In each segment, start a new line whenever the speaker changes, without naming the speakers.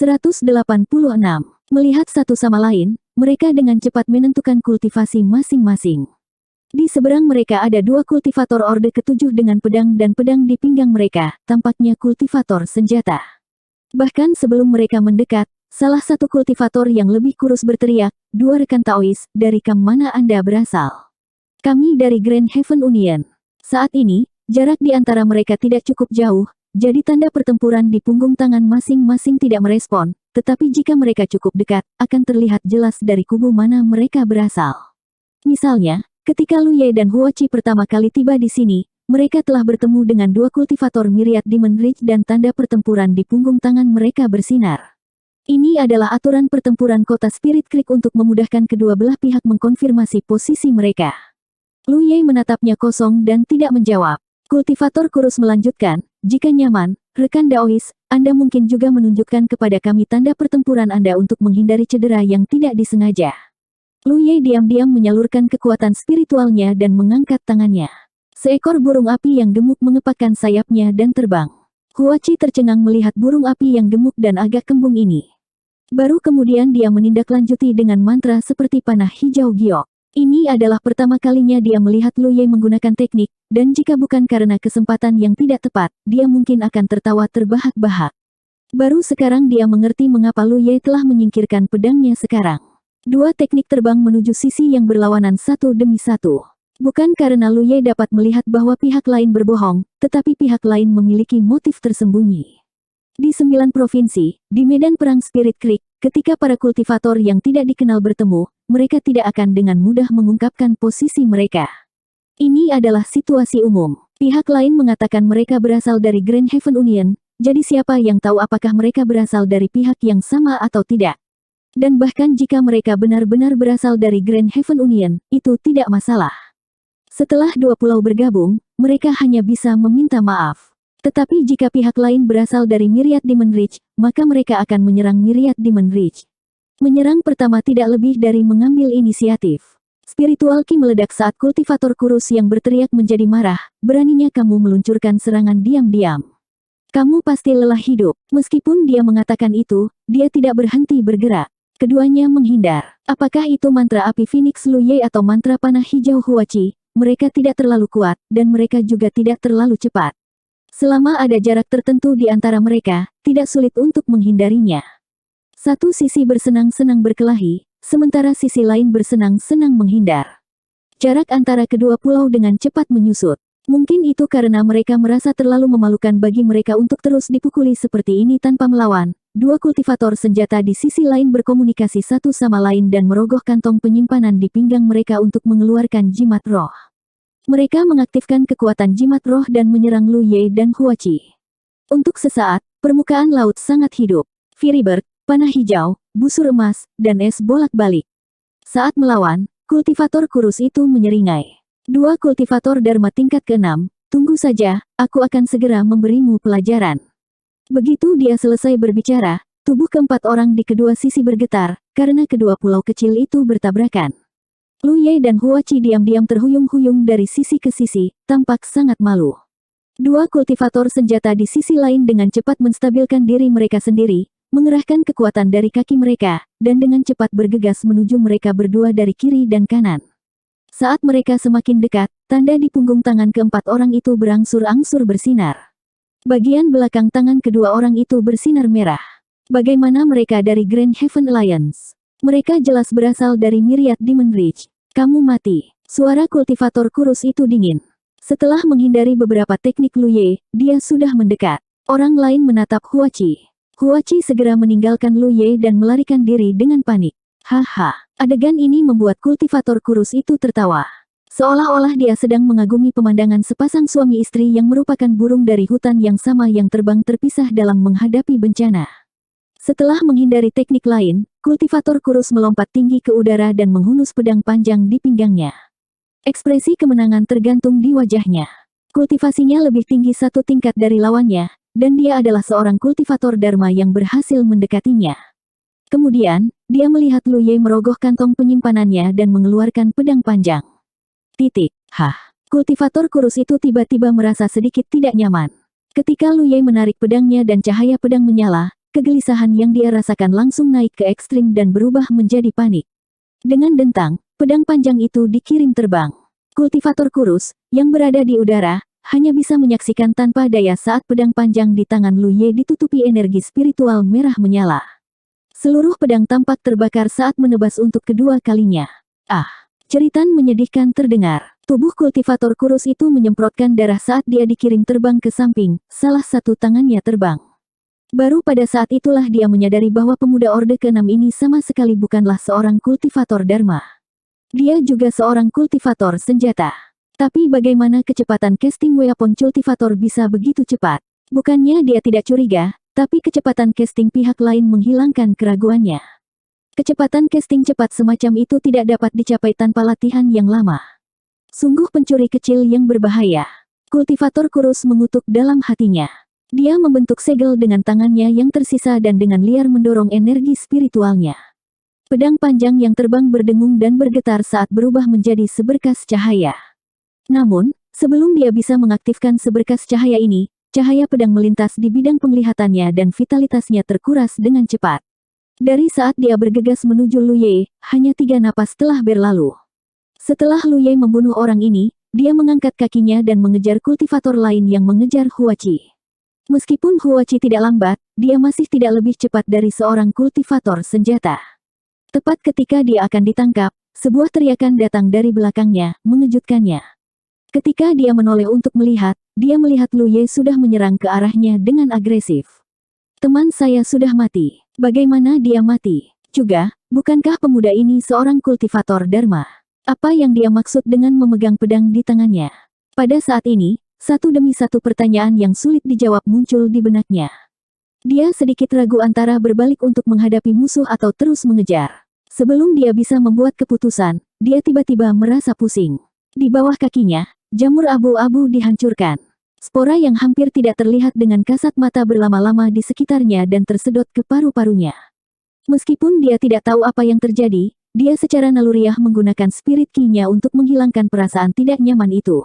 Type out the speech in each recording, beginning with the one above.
186. Melihat satu sama lain, mereka dengan cepat menentukan kultivasi masing-masing. Di seberang mereka ada dua kultivator Orde ke-7 dengan pedang dan pedang di pinggang mereka, tampaknya kultivator senjata. Bahkan sebelum mereka mendekat, salah satu kultivator yang lebih kurus berteriak, "Dua rekan Taois, dari kamp mana Anda berasal?" "Kami dari Grand Heaven Union." Saat ini, jarak di antara mereka tidak cukup jauh, jadi tanda pertempuran di punggung tangan masing-masing tidak merespon, tetapi jika mereka cukup dekat, akan terlihat jelas dari kubu mana mereka berasal. Misalnya, ketika Lu Ye dan Huachi pertama kali tiba di sini, mereka telah bertemu dengan dua kultivator Myriad Demon Ridge dan tanda pertempuran di punggung tangan mereka bersinar. Ini adalah aturan pertempuran kota Spirit Creek untuk memudahkan kedua belah pihak mengkonfirmasi posisi mereka. Lu Ye menatapnya kosong dan tidak menjawab. Kultivator kurus melanjutkan, "Jika nyaman, rekan Daois, Anda mungkin juga menunjukkan kepada kami tanda pertempuran Anda untuk menghindari cedera yang tidak disengaja." Lu Ye diam-diam menyalurkan kekuatan spiritualnya dan mengangkat tangannya. Seekor burung api yang gemuk mengepakkan sayapnya dan terbang. Huachi tercengang melihat burung api yang gemuk dan agak kembung ini. Baru kemudian dia menindaklanjuti dengan mantra seperti panah hijau giok. Ini adalah pertama kalinya dia melihat Lu Ye menggunakan teknik, dan jika bukan karena kesempatan yang tidak tepat, dia mungkin akan tertawa terbahak-bahak. Baru sekarang dia mengerti mengapa Lu Ye telah menyingkirkan pedangnya sekarang. Dua teknik terbang menuju sisi yang berlawanan satu demi satu. Bukan karena Lu Ye dapat melihat bahwa pihak lain berbohong, tetapi pihak lain memiliki motif tersembunyi. Di 9 provinsi, di medan perang Spirit Creek, ketika para kultivator yang tidak dikenal bertemu, mereka tidak akan dengan mudah mengungkapkan posisi mereka. Ini adalah situasi umum. Pihak lain mengatakan mereka berasal dari Grand Heaven Union, jadi siapa yang tahu apakah mereka berasal dari pihak yang sama atau tidak. Dan bahkan jika mereka benar-benar berasal dari Grand Heaven Union, itu tidak masalah. Setelah dua pulau bergabung, mereka hanya bisa meminta maaf. Tetapi jika pihak lain berasal dari Myriad Demon Ridge, maka mereka akan menyerang Myriad Demon Ridge. Menyerang pertama tidak lebih dari mengambil inisiatif. Spiritual Ki meledak saat kultivator kurus yang berteriak menjadi marah, "Beraninya kamu meluncurkan serangan diam-diam. Kamu pasti lelah hidup." Meskipun dia mengatakan itu, dia tidak berhenti bergerak. Keduanya menghindar. Apakah itu mantra api Phoenix Lu Ye atau mantra panah hijau Huachi, mereka tidak terlalu kuat, dan mereka juga tidak terlalu cepat. Selama ada jarak tertentu di antara mereka, tidak sulit untuk menghindarinya. Satu sisi bersenang-senang berkelahi, sementara sisi lain bersenang-senang menghindar. Jarak antara kedua pulau dengan cepat menyusut. Mungkin itu karena mereka merasa terlalu memalukan bagi mereka untuk terus dipukuli seperti ini tanpa melawan. Dua kultivator senjata di sisi lain berkomunikasi satu sama lain dan merogoh kantong penyimpanan di pinggang mereka untuk mengeluarkan jimat roh. Mereka mengaktifkan kekuatan jimat roh dan menyerang Lu Ye dan Huachi. Untuk sesaat, permukaan laut sangat hidup. Firebird, panah hijau, busur emas, dan es bolak-balik. Saat melawan, kultivator kurus itu menyeringai. "Dua kultivator Dharma tingkat ke-6, tunggu saja, aku akan segera memberimu pelajaran." Begitu dia selesai berbicara, tubuh keempat orang di kedua sisi bergetar, karena kedua pulau kecil itu bertabrakan. Lu Ye dan Huachi diam-diam terhuyung-huyung dari sisi ke sisi, tampak sangat malu. Dua kultivator senjata di sisi lain dengan cepat menstabilkan diri mereka sendiri, mengerahkan kekuatan dari kaki mereka, dan dengan cepat bergegas menuju mereka berdua dari kiri dan kanan. Saat mereka semakin dekat, tanda di punggung tangan keempat orang itu berangsur-angsur bersinar. Bagian belakang tangan kedua orang itu bersinar merah. Bagaimana mereka dari Grand Heaven Alliance? Mereka jelas berasal dari Myriad Demon Ridge. "Kamu mati." Suara kultivator kurus itu dingin. Setelah menghindari beberapa teknik Lu Ye, dia sudah mendekat. Orang lain menatap Huachi. Huachi segera meninggalkan Lu Ye dan melarikan diri dengan panik. Haha, adegan ini membuat kultivator kurus itu tertawa. Seolah-olah dia sedang mengagumi pemandangan sepasang suami istri yang merupakan burung dari hutan yang sama yang terbang terpisah dalam menghadapi bencana. Setelah menghindari teknik lain, kultivator kurus melompat tinggi ke udara dan menghunus pedang panjang di pinggangnya. Ekspresi kemenangan tergantung di wajahnya. Kultivasinya lebih tinggi satu tingkat dari lawannya, dan dia adalah seorang kultivator Dharma yang berhasil mendekatinya. Kemudian, dia melihat Lu Ye merogoh kantong penyimpanannya dan mengeluarkan pedang panjang. Kultivator kurus itu tiba-tiba merasa sedikit tidak nyaman. Ketika Lu Ye menarik pedangnya dan cahaya pedang menyala, kegelisahan yang dia rasakan langsung naik ke ekstrim dan berubah menjadi panik. Dengan dentang, pedang panjang itu dikirim terbang. Kultivator kurus, yang berada di udara, hanya bisa menyaksikan tanpa daya saat pedang panjang di tangan Lu Ye ditutupi energi spiritual merah menyala. Seluruh pedang tampak terbakar saat menebas untuk kedua kalinya. Ah! Ceritan menyedihkan terdengar. Tubuh kultivator kurus itu menyemprotkan darah saat dia dikirim terbang ke samping, salah satu tangannya terbang. Baru pada saat itulah dia menyadari bahwa pemuda Orde ke-6 ini sama sekali bukanlah seorang kultivator Dharma. Dia juga seorang kultivator senjata. Tapi bagaimana kecepatan casting weapon kultivator bisa begitu cepat? Bukannya dia tidak curiga, tapi kecepatan casting pihak lain menghilangkan keraguannya. Kecepatan casting cepat semacam itu tidak dapat dicapai tanpa latihan yang lama. Sungguh pencuri kecil yang berbahaya. Kultivator kurus mengutuk dalam hatinya. Dia membentuk segel dengan tangannya yang tersisa dan dengan liar mendorong energi spiritualnya. Pedang panjang yang terbang berdengung dan bergetar saat berubah menjadi seberkas cahaya. Namun, sebelum dia bisa mengaktifkan seberkas cahaya ini, cahaya pedang melintas di bidang penglihatannya dan vitalitasnya terkuras dengan cepat. Dari saat dia bergegas menuju Lu Ye, hanya 3 napas telah berlalu. Setelah Lu Ye membunuh orang ini, dia mengangkat kakinya dan mengejar kultivator lain yang mengejar Huachi. Meskipun Huachi tidak lambat, dia masih tidak lebih cepat dari seorang kultivator senjata. Tepat ketika dia akan ditangkap, sebuah teriakan datang dari belakangnya, mengejutkannya. Ketika dia menoleh untuk melihat, dia melihat Lu Ye sudah menyerang ke arahnya dengan agresif. Teman saya sudah mati. Bagaimana dia mati? Juga, bukankah pemuda ini seorang kultivator Dharma? Apa yang dia maksud dengan memegang pedang di tangannya? Pada saat ini, satu demi satu pertanyaan yang sulit dijawab muncul di benaknya. Dia sedikit ragu antara berbalik untuk menghadapi musuh atau terus mengejar. Sebelum dia bisa membuat keputusan, dia tiba-tiba merasa pusing. Di bawah kakinya, jamur abu-abu dihancurkan. Spora yang hampir tidak terlihat dengan kasat mata berlama-lama di sekitarnya dan tersedot ke paru-parunya. Meskipun dia tidak tahu apa yang terjadi, dia secara naluriah menggunakan spirit ki-nya untuk menghilangkan perasaan tidak nyaman itu.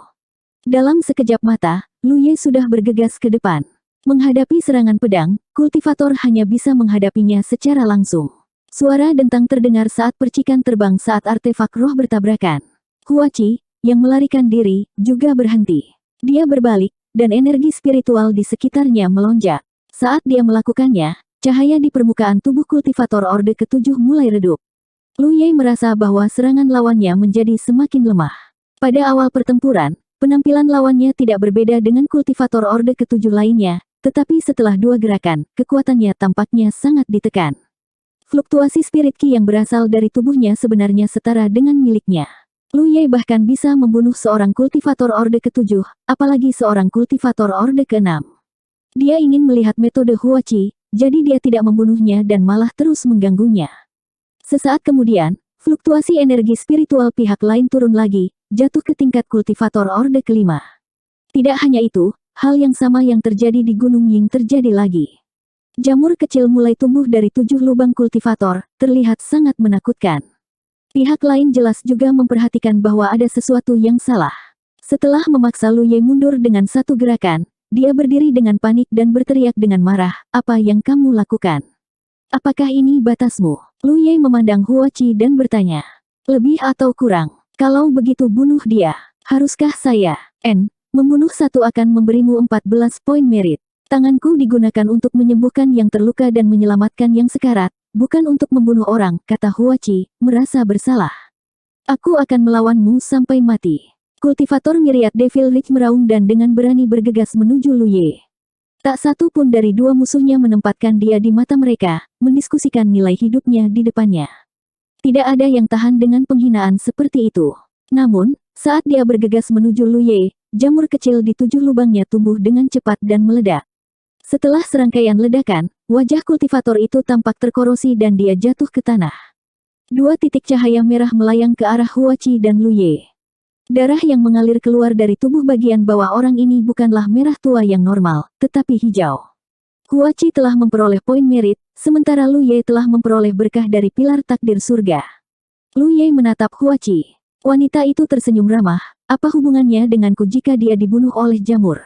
Dalam sekejap mata, Lu Ye sudah bergegas ke depan. Menghadapi serangan pedang, kultivator hanya bisa menghadapinya secara langsung. Suara dentang terdengar saat percikan terbang saat artefak roh bertabrakan. Huachi, yang melarikan diri, juga berhenti. Dia berbalik, dan energi spiritual di sekitarnya melonjak. Saat dia melakukannya, cahaya di permukaan tubuh kultivator Orde ke-7 mulai redup. Lu Ye merasa bahwa serangan lawannya menjadi semakin lemah. Pada awal pertempuran, penampilan lawannya tidak berbeda dengan kultivator Orde ke-7 lainnya, tetapi setelah 2 gerakan, kekuatannya tampaknya sangat ditekan. Fluktuasi spirit ki yang berasal dari tubuhnya sebenarnya setara dengan miliknya. Lu Ye bahkan bisa membunuh seorang kultivator Orde ke-7, apalagi seorang kultivator Orde ke-6. Dia ingin melihat metode Huachi, jadi dia tidak membunuhnya dan malah terus mengganggunya. Sesaat kemudian, fluktuasi energi spiritual pihak lain turun lagi, jatuh ke tingkat kultivator Orde ke-5. Tidak hanya itu, hal yang sama yang terjadi di Gunung Ying terjadi lagi. Jamur kecil mulai tumbuh dari 7 lubang kultivator, terlihat sangat menakutkan. Pihak lain jelas juga memperhatikan bahwa ada sesuatu yang salah. Setelah memaksa Lu Ye mundur dengan satu gerakan, dia berdiri dengan panik dan berteriak dengan marah, "Apa yang kamu lakukan? Apakah ini batasmu?" Lu Ye memandang Huachi dan bertanya, "Lebih atau kurang? Kalau begitu bunuh dia. Haruskah saya, membunuh satu akan memberimu 14 poin merit. Tanganku digunakan untuk menyembuhkan yang terluka dan menyelamatkan yang sekarat, bukan untuk membunuh orang," kata Huachi, merasa bersalah. "Aku akan melawanmu sampai mati." Kultivator Myriad Devil Rich meraung dan dengan berani bergegas menuju Lu Ye. Tak satu pun dari 2 musuhnya menempatkan dia di mata mereka, mendiskusikan nilai hidupnya di depannya. Tidak ada yang tahan dengan penghinaan seperti itu. Namun, saat dia bergegas menuju Lu Ye, jamur kecil di 7 lubangnya tumbuh dengan cepat dan meledak. Setelah serangkaian ledakan, wajah kultivator itu tampak terkorosi dan dia jatuh ke tanah. 2 titik cahaya merah melayang ke arah Huachi dan Lu Ye. Darah yang mengalir keluar dari tubuh bagian bawah orang ini bukanlah merah tua yang normal, tetapi hijau. Huachi telah memperoleh poin merit, sementara Lu Ye telah memperoleh berkah dari pilar takdir surga. Lu Ye menatap Huachi. Wanita itu tersenyum ramah, "Apa hubungannya denganku jika dia dibunuh oleh jamur?"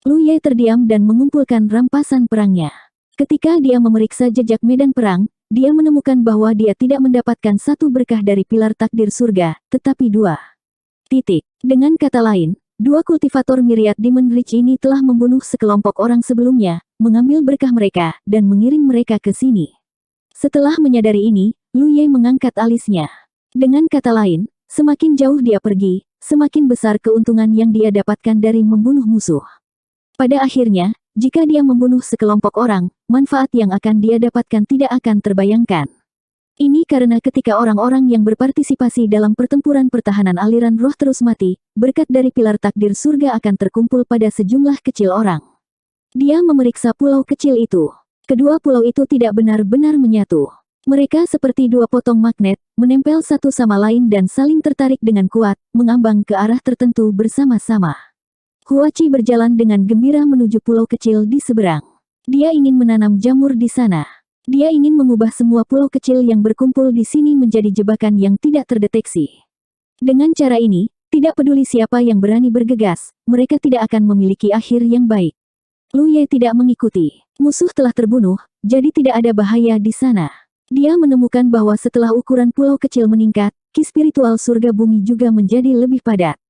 Lu Ye terdiam dan mengumpulkan rampasan perangnya. Ketika dia memeriksa jejak medan perang, dia menemukan bahwa dia tidak mendapatkan satu berkah dari pilar takdir surga, tetapi dua. Dengan kata lain, dua kultivator Myriad Demon Reach ini telah membunuh sekelompok orang sebelumnya, mengambil berkah mereka, dan mengirim mereka ke sini. Setelah menyadari ini, Lu Ye mengangkat alisnya. Dengan kata lain, semakin jauh dia pergi, semakin besar keuntungan yang dia dapatkan dari membunuh musuh. Pada akhirnya, jika dia membunuh sekelompok orang, manfaat yang akan dia dapatkan tidak akan terbayangkan. Ini karena ketika orang-orang yang berpartisipasi dalam pertempuran pertahanan aliran roh terus mati, berkat dari pilar takdir surga akan terkumpul pada sejumlah kecil orang. Dia memeriksa pulau kecil itu. Kedua pulau itu tidak benar-benar menyatu. Mereka seperti dua potong magnet, menempel satu sama lain dan saling tertarik dengan kuat, mengambang ke arah tertentu bersama-sama. Huachi berjalan dengan gembira menuju pulau kecil di seberang. Dia ingin menanam jamur di sana. Dia ingin mengubah semua pulau kecil yang berkumpul di sini menjadi jebakan yang tidak terdeteksi. Dengan cara ini, tidak peduli siapa yang berani bergegas, mereka tidak akan memiliki akhir yang baik. Lu Ye tidak mengikuti. Musuh telah terbunuh, jadi tidak ada bahaya di sana. Dia menemukan bahwa setelah ukuran pulau kecil meningkat, ki spiritual surga bumi juga menjadi lebih padat.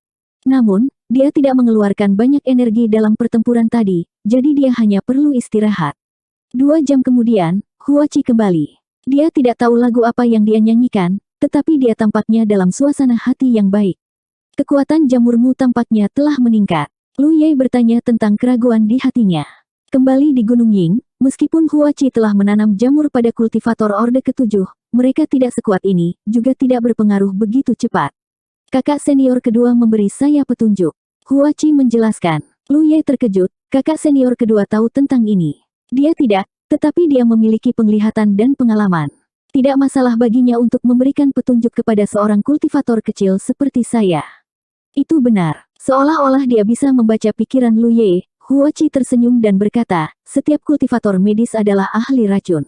Namun, dia tidak mengeluarkan banyak energi dalam pertempuran tadi, jadi dia hanya perlu istirahat. 2 jam kemudian, Huachi kembali. Dia tidak tahu lagu apa yang dia nyanyikan, tetapi dia tampaknya dalam suasana hati yang baik. Kekuatan jamurmu tampaknya telah meningkat. Lu Ye bertanya tentang keraguan di hatinya. Kembali di Gunung Ying, meskipun Huachi telah menanam jamur pada kultivator Orde ke-7, mereka tidak sekuat ini, juga tidak berpengaruh begitu cepat. Kakak senior kedua memberi saya petunjuk. Huachi menjelaskan. Lu Ye terkejut, kakak senior kedua tahu tentang ini. Dia tidak, tetapi dia memiliki penglihatan dan pengalaman. Tidak masalah baginya untuk memberikan petunjuk kepada seorang kultivator kecil seperti saya. Itu benar. Seolah-olah dia bisa membaca pikiran Lu Ye, Huachi tersenyum dan berkata, setiap kultivator medis adalah ahli racun.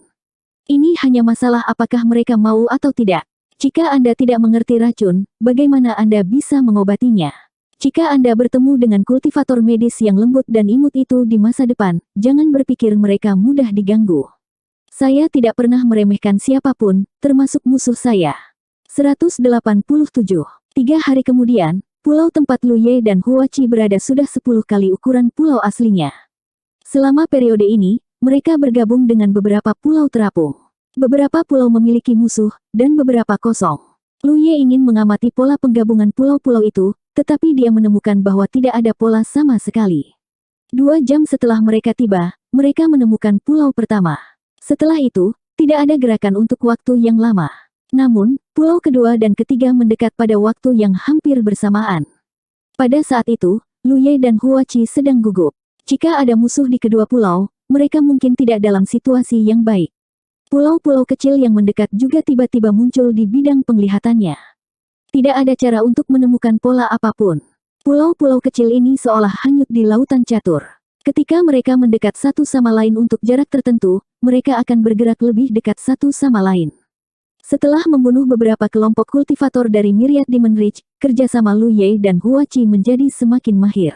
Ini hanya masalah apakah mereka mau atau tidak. Jika Anda tidak mengerti racun, bagaimana Anda bisa mengobatinya? Jika Anda bertemu dengan kultivator medis yang lembut dan imut itu di masa depan, jangan berpikir mereka mudah diganggu. Saya tidak pernah meremehkan siapapun, termasuk musuh saya. 187. 3 hari kemudian, pulau tempat Lu Ye dan Huachi berada sudah 10 kali ukuran pulau aslinya. Selama periode ini, mereka bergabung dengan beberapa pulau terapung. Beberapa pulau memiliki musuh, dan beberapa kosong. Lu Ye ingin mengamati pola penggabungan pulau-pulau itu, tetapi dia menemukan bahwa tidak ada pola sama sekali. 2 jam setelah mereka tiba, mereka menemukan pulau pertama. Setelah itu, tidak ada gerakan untuk waktu yang lama. Namun, pulau kedua dan ketiga mendekat pada waktu yang hampir bersamaan. Pada saat itu, Lu Ye dan Huachi sedang gugup. Jika ada musuh di kedua pulau, mereka mungkin tidak dalam situasi yang baik. Pulau-pulau kecil yang mendekat juga tiba-tiba muncul di bidang penglihatannya. Tidak ada cara untuk menemukan pola apapun. Pulau-pulau kecil ini seolah hanyut di lautan catur. Ketika mereka mendekat satu sama lain untuk jarak tertentu, mereka akan bergerak lebih dekat satu sama lain. Setelah membunuh beberapa kelompok kultivator dari Myriad Demon Reach, kerjasama Lu Ye dan Huachi menjadi semakin mahir.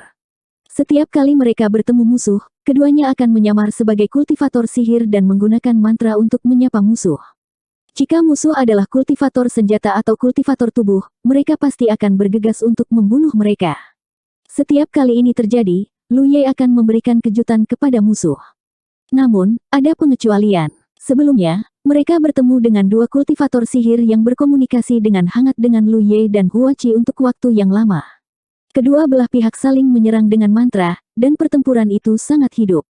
Setiap kali mereka bertemu musuh, keduanya akan menyamar sebagai kultivator sihir dan menggunakan mantra untuk menyapa musuh. Jika musuh adalah kultivator senjata atau kultivator tubuh, mereka pasti akan bergegas untuk membunuh mereka. Setiap kali ini terjadi, Lu Ye akan memberikan kejutan kepada musuh. Namun, ada pengecualian. Sebelumnya, mereka bertemu dengan 2 kultivator sihir yang berkomunikasi dengan hangat dengan Lu Ye dan Huachi untuk waktu yang lama. Kedua belah pihak saling menyerang dengan mantra, dan pertempuran itu sangat hidup.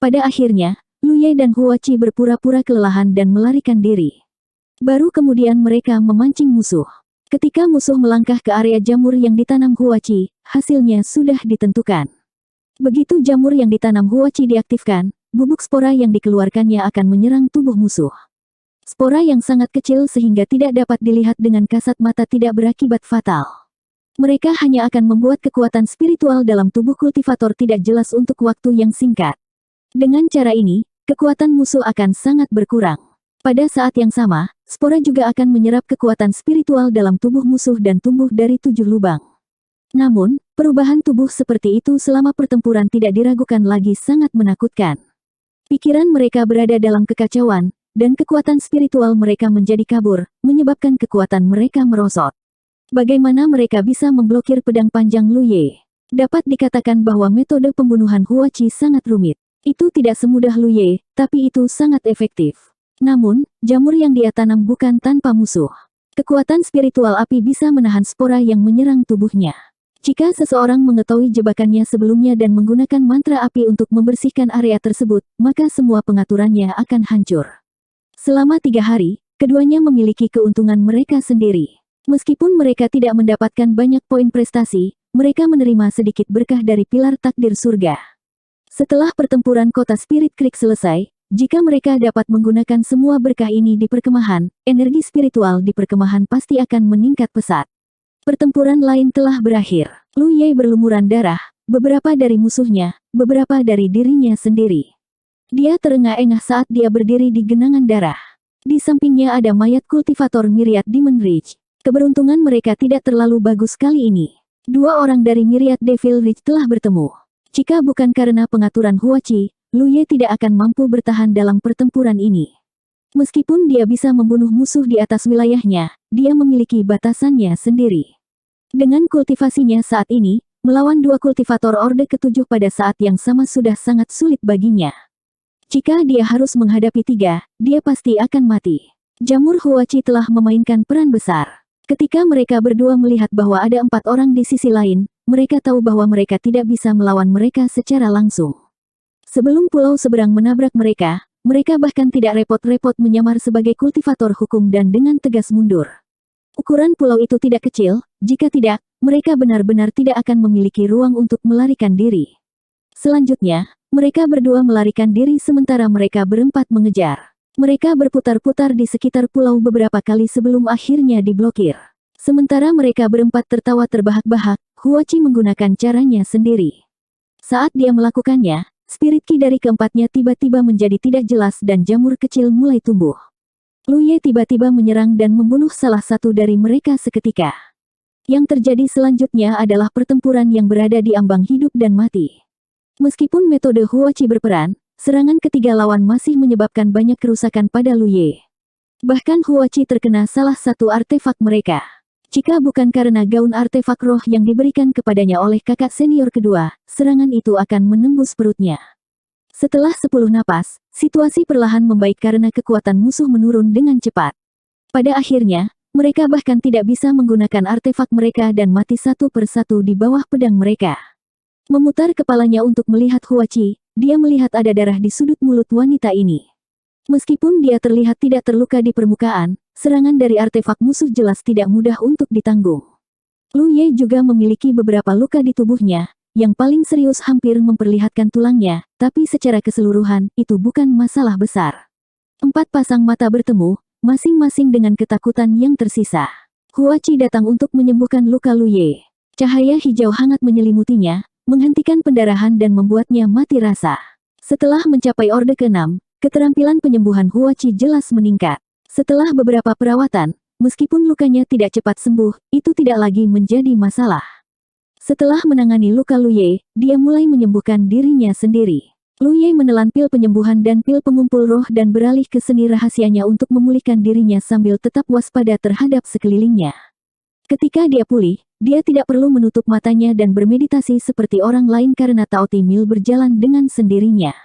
Pada akhirnya, Lu Ye dan Huachi berpura-pura kelelahan dan melarikan diri. Baru kemudian mereka memancing musuh. Ketika musuh melangkah ke area jamur yang ditanam Huachi, hasilnya sudah ditentukan. Begitu jamur yang ditanam Huachi diaktifkan, bubuk spora yang dikeluarkannya akan menyerang tubuh musuh. Spora yang sangat kecil sehingga tidak dapat dilihat dengan kasat mata tidak berakibat fatal. Mereka hanya akan membuat kekuatan spiritual dalam tubuh kultivator tidak jelas untuk waktu yang singkat. Dengan cara ini, kekuatan musuh akan sangat berkurang. Pada saat yang sama, spora juga akan menyerap kekuatan spiritual dalam tubuh musuh dan tumbuh dari 7 lubang. Namun, perubahan tubuh seperti itu selama pertempuran tidak diragukan lagi sangat menakutkan. Pikiran mereka berada dalam kekacauan, dan kekuatan spiritual mereka menjadi kabur, menyebabkan kekuatan mereka merosot. Bagaimana mereka bisa memblokir pedang panjang Lu Ye? Dapat dikatakan bahwa metode pembunuhan Huachi sangat rumit. Itu tidak semudah Lu Ye, tapi itu sangat efektif. Namun, jamur yang dia tanam bukan tanpa musuh. Kekuatan spiritual api bisa menahan spora yang menyerang tubuhnya. Jika seseorang mengetahui jebakannya sebelumnya dan menggunakan mantra api untuk membersihkan area tersebut, maka semua pengaturannya akan hancur. Selama 3 hari, keduanya memiliki keuntungan mereka sendiri. Meskipun mereka tidak mendapatkan banyak poin prestasi, mereka menerima sedikit berkah dari pilar takdir surga. Setelah pertempuran kota Spirit Creek selesai, jika mereka dapat menggunakan semua berkah ini di perkemahan, energi spiritual di perkemahan pasti akan meningkat pesat. Pertempuran lain telah berakhir. Lu Ye berlumuran darah, beberapa dari musuhnya, beberapa dari dirinya sendiri. Dia terengah-engah saat dia berdiri di genangan darah. Di sampingnya ada mayat kultivator Myriad Demon Ridge. Keberuntungan mereka tidak terlalu bagus kali ini. 2 orang dari Myriad Devil Ridge telah bertemu. Jika bukan karena pengaturan Huachi, Lu Ye tidak akan mampu bertahan dalam pertempuran ini. Meskipun dia bisa membunuh musuh di atas wilayahnya, dia memiliki batasannya sendiri. Dengan kultivasinya saat ini, melawan 2 kultivator Orde ke-7 pada saat yang sama sudah sangat sulit baginya. Jika dia harus menghadapi 3, dia pasti akan mati. Jamur Huachi telah memainkan peran besar. Ketika mereka berdua melihat bahwa ada 4 orang di sisi lain, mereka tahu bahwa mereka tidak bisa melawan mereka secara langsung. Sebelum pulau seberang menabrak mereka, mereka bahkan tidak repot-repot menyamar sebagai kultivator hukum dan dengan tegas mundur. Ukuran pulau itu tidak kecil, jika tidak, mereka benar-benar tidak akan memiliki ruang untuk melarikan diri. Selanjutnya, mereka berdua melarikan diri sementara mereka berempat mengejar. Mereka berputar-putar di sekitar pulau beberapa kali sebelum akhirnya diblokir. Sementara mereka berempat tertawa terbahak-bahak, Huachi menggunakan caranya sendiri. Saat dia melakukannya, spirit ki dari keempatnya tiba-tiba menjadi tidak jelas dan jamur kecil mulai tumbuh. Lu Ye tiba-tiba menyerang dan membunuh salah satu dari mereka seketika. Yang terjadi selanjutnya adalah pertempuran yang berada di ambang hidup dan mati. Meskipun metode Huachi berperan, serangan ketiga lawan masih menyebabkan banyak kerusakan pada Lu Ye. Bahkan Huachi terkena salah satu artefak mereka. Jika bukan karena gaun artefak roh yang diberikan kepadanya oleh kakak senior kedua, serangan itu akan menembus perutnya. Setelah 10 napas, situasi perlahan membaik karena kekuatan musuh menurun dengan cepat. Pada akhirnya, mereka bahkan tidak bisa menggunakan artefak mereka dan mati satu persatu di bawah pedang mereka. Memutar kepalanya untuk melihat Huachi, dia melihat ada darah di sudut mulut wanita ini. Meskipun dia terlihat tidak terluka di permukaan, serangan dari artefak musuh jelas tidak mudah untuk ditanggung. Lu Ye juga memiliki beberapa luka di tubuhnya, yang paling serius hampir memperlihatkan tulangnya, tapi secara keseluruhan, itu bukan masalah besar. 4 pasang mata bertemu, masing-masing dengan ketakutan yang tersisa. Huachi datang untuk menyembuhkan luka Lu Ye. Cahaya hijau hangat menyelimutinya, menghentikan pendarahan dan membuatnya mati rasa. Setelah mencapai Orde ke-6, keterampilan penyembuhan Huachi jelas meningkat. Setelah beberapa perawatan, meskipun lukanya tidak cepat sembuh, itu tidak lagi menjadi masalah. Setelah menangani luka Lu Ye, dia mulai menyembuhkan dirinya sendiri. Lu Ye menelan pil penyembuhan dan pil pengumpul roh dan beralih ke seni rahasianya untuk memulihkan dirinya sambil tetap waspada terhadap sekelilingnya. Ketika dia pulih, dia tidak perlu menutup matanya dan bermeditasi seperti orang lain karena Taoti Mil berjalan dengan sendirinya.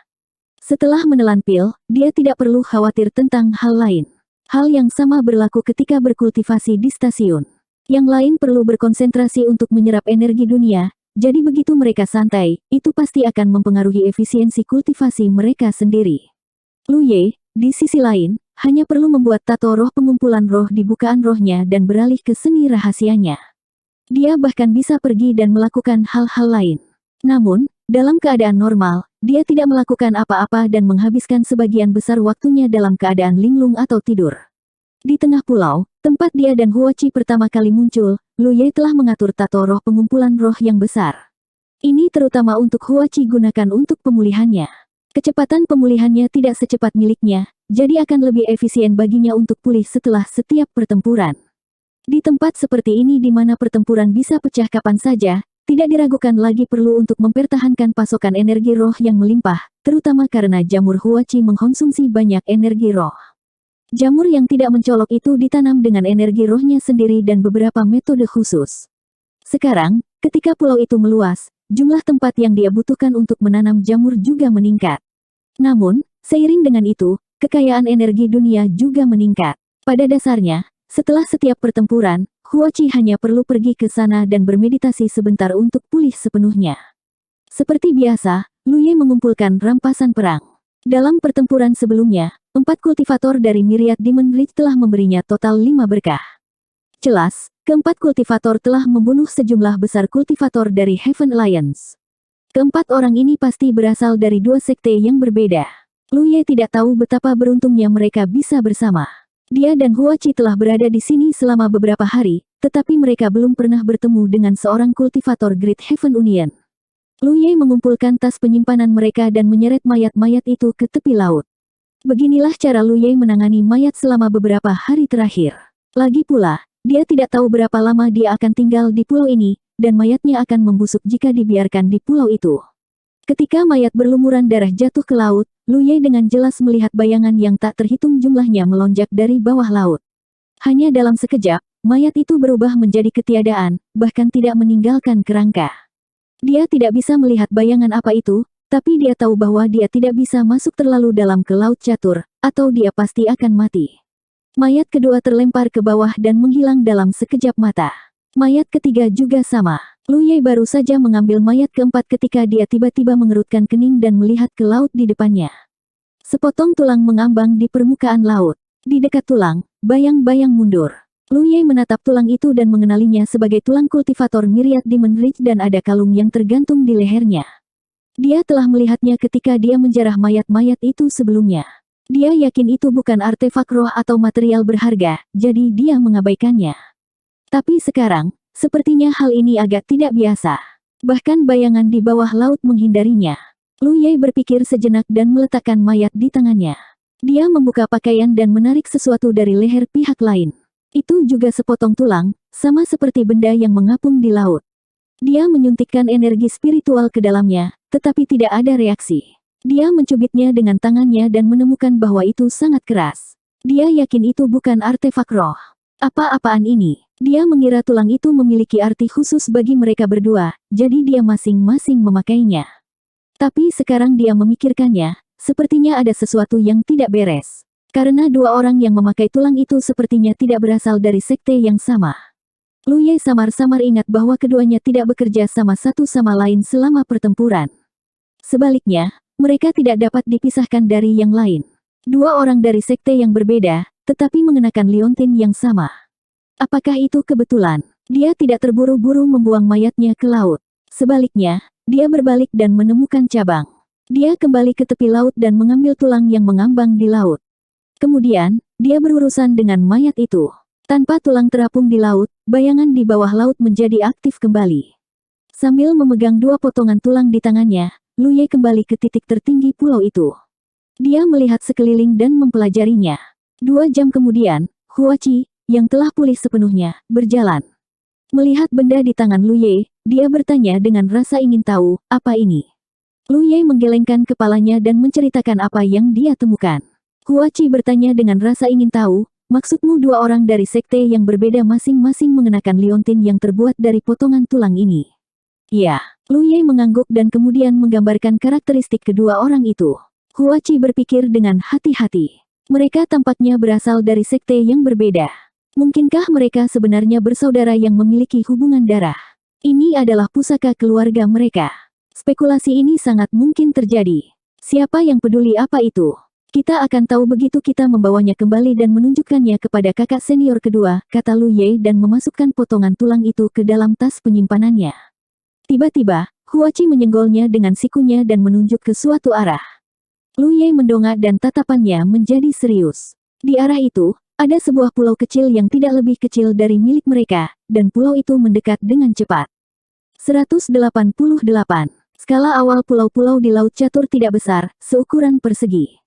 Setelah menelan pil, dia tidak perlu khawatir tentang hal lain. Hal yang sama berlaku ketika berkultivasi di stasiun. Yang lain perlu berkonsentrasi untuk menyerap energi dunia, jadi begitu mereka santai, itu pasti akan mempengaruhi efisiensi kultivasi mereka sendiri. Lu Ye, di sisi lain, hanya perlu membuat tato roh pengumpulan roh di bukaan rohnya dan beralih ke seni rahasianya. Dia bahkan bisa pergi dan melakukan hal-hal lain. Namun, dalam keadaan normal, dia tidak melakukan apa-apa dan menghabiskan sebagian besar waktunya dalam keadaan linglung atau tidur. Di tengah pulau, tempat dia dan Huachi pertama kali muncul, Lu Ye telah mengatur tato roh pengumpulan roh yang besar. Ini terutama untuk Huachi gunakan untuk pemulihannya. Kecepatan pemulihannya tidak secepat miliknya, jadi akan lebih efisien baginya untuk pulih setelah setiap pertempuran. Di tempat seperti ini di mana pertempuran bisa pecah kapan saja, tidak diragukan lagi perlu untuk mempertahankan pasokan energi roh yang melimpah, terutama karena jamur Huachi mengkonsumsi banyak energi roh. Jamur yang tidak mencolok itu ditanam dengan energi rohnya sendiri dan beberapa metode khusus. Sekarang, ketika pulau itu meluas, jumlah tempat yang dia butuhkan untuk menanam jamur juga meningkat. Namun, seiring dengan itu, kekayaan energi dunia juga meningkat. Pada dasarnya, setelah setiap pertempuran, Huachi hanya perlu pergi ke sana dan bermeditasi sebentar untuk pulih sepenuhnya. Seperti biasa, Lu Ye mengumpulkan rampasan perang. Dalam pertempuran sebelumnya, 4 kultivator dari Myriad Demon Ridge telah memberinya total 5 berkah. Jelas, keempat kultivator telah membunuh sejumlah besar kultivator dari Heaven Alliance. Keempat orang ini pasti berasal dari 2 sekte yang berbeda. Lu Ye tidak tahu betapa beruntungnya mereka bisa bersama. Dia dan Huachi telah berada di sini selama beberapa hari, tetapi mereka belum pernah bertemu dengan seorang kultivator Great Heaven Union. Lu Ye mengumpulkan tas penyimpanan mereka dan menyeret mayat-mayat itu ke tepi laut. Beginilah cara Lu Ye menangani mayat selama beberapa hari terakhir. Lagi pula, dia tidak tahu berapa lama dia akan tinggal di pulau ini, dan mayatnya akan membusuk jika dibiarkan di pulau itu. Ketika mayat berlumuran darah jatuh ke laut, Lu Ye dengan jelas melihat bayangan yang tak terhitung jumlahnya melonjak dari bawah laut. Hanya dalam sekejap, mayat itu berubah menjadi ketiadaan, bahkan tidak meninggalkan kerangka. Dia tidak bisa melihat bayangan apa itu, tapi dia tahu bahwa dia tidak bisa masuk terlalu dalam ke laut catur, atau dia pasti akan mati. Mayat kedua terlempar ke bawah dan menghilang dalam sekejap mata. Mayat ketiga juga sama. Lu Ye baru saja mengambil mayat keempat ketika dia tiba-tiba mengerutkan kening dan melihat ke laut di depannya. Sepotong tulang mengambang di permukaan laut. Di dekat tulang, bayang-bayang mundur. Lu Ye menatap tulang itu dan mengenalinya sebagai tulang kultivator Myriad Demon Ridge dan ada kalung yang tergantung di lehernya. Dia telah melihatnya ketika dia menjarah mayat-mayat itu sebelumnya. Dia yakin itu bukan artefak roh atau material berharga, jadi dia mengabaikannya. Tapi sekarang, sepertinya hal ini agak tidak biasa. Bahkan bayangan di bawah laut menghindarinya. Lu Ye berpikir sejenak dan meletakkan mayat di tangannya. Dia membuka pakaian dan menarik sesuatu dari leher pihak lain. Itu juga sepotong tulang, sama seperti benda yang mengapung di laut. Dia menyuntikkan energi spiritual ke dalamnya, tetapi tidak ada reaksi. Dia mencubitnya dengan tangannya dan menemukan bahwa itu sangat keras. Dia yakin itu bukan artefak roh. Apa-apaan ini? Dia mengira tulang itu memiliki arti khusus bagi mereka berdua, jadi dia masing-masing memakainya. Tapi sekarang dia memikirkannya, sepertinya ada sesuatu yang tidak beres. Karena 2 orang yang memakai tulang itu sepertinya tidak berasal dari sekte yang sama. Lu Ye samar-samar ingat bahwa keduanya tidak bekerja sama satu sama lain selama pertempuran. Sebaliknya, mereka tidak dapat dipisahkan dari yang lain. 2 orang dari sekte yang berbeda, tetapi mengenakan liontin yang sama. Apakah itu kebetulan? Dia tidak terburu-buru membuang mayatnya ke laut. Sebaliknya, dia berbalik dan menemukan cabang. Dia kembali ke tepi laut dan mengambil tulang yang mengambang di laut. Kemudian, dia berurusan dengan mayat itu. Tanpa tulang terapung di laut, bayangan di bawah laut menjadi aktif kembali. Sambil memegang 2 potongan tulang di tangannya, Lu Ye kembali ke titik tertinggi pulau itu. Dia melihat sekeliling dan mempelajarinya. 2 jam kemudian, Huachi, yang telah pulih sepenuhnya, berjalan. Melihat benda di tangan Lu Ye, dia bertanya dengan rasa ingin tahu, apa ini? Lu Ye menggelengkan kepalanya dan menceritakan apa yang dia temukan. Huachi bertanya dengan rasa ingin tahu, maksudmu 2 orang dari sekte yang berbeda masing-masing mengenakan liontin yang terbuat dari potongan tulang ini? Ya, Lu Ye mengangguk dan kemudian menggambarkan karakteristik kedua orang itu. Huachi berpikir dengan hati-hati. Mereka tampaknya berasal dari sekte yang berbeda. Mungkinkah mereka sebenarnya bersaudara yang memiliki hubungan darah? Ini adalah pusaka keluarga mereka. Spekulasi ini sangat mungkin terjadi. Siapa yang peduli apa itu? Kita akan tahu begitu kita membawanya kembali dan menunjukkannya kepada kakak senior kedua, kata Lu Ye dan memasukkan potongan tulang itu ke dalam tas penyimpanannya. Tiba-tiba, Huachi menyenggolnya dengan sikunya dan menunjuk ke suatu arah. Lu Ye mendongak dan tatapannya menjadi serius. Di arah itu, ada sebuah pulau kecil yang tidak lebih kecil dari milik mereka, dan pulau itu mendekat dengan cepat. 188. Skala awal pulau-pulau di Laut Catur tidak besar, seukuran persegi.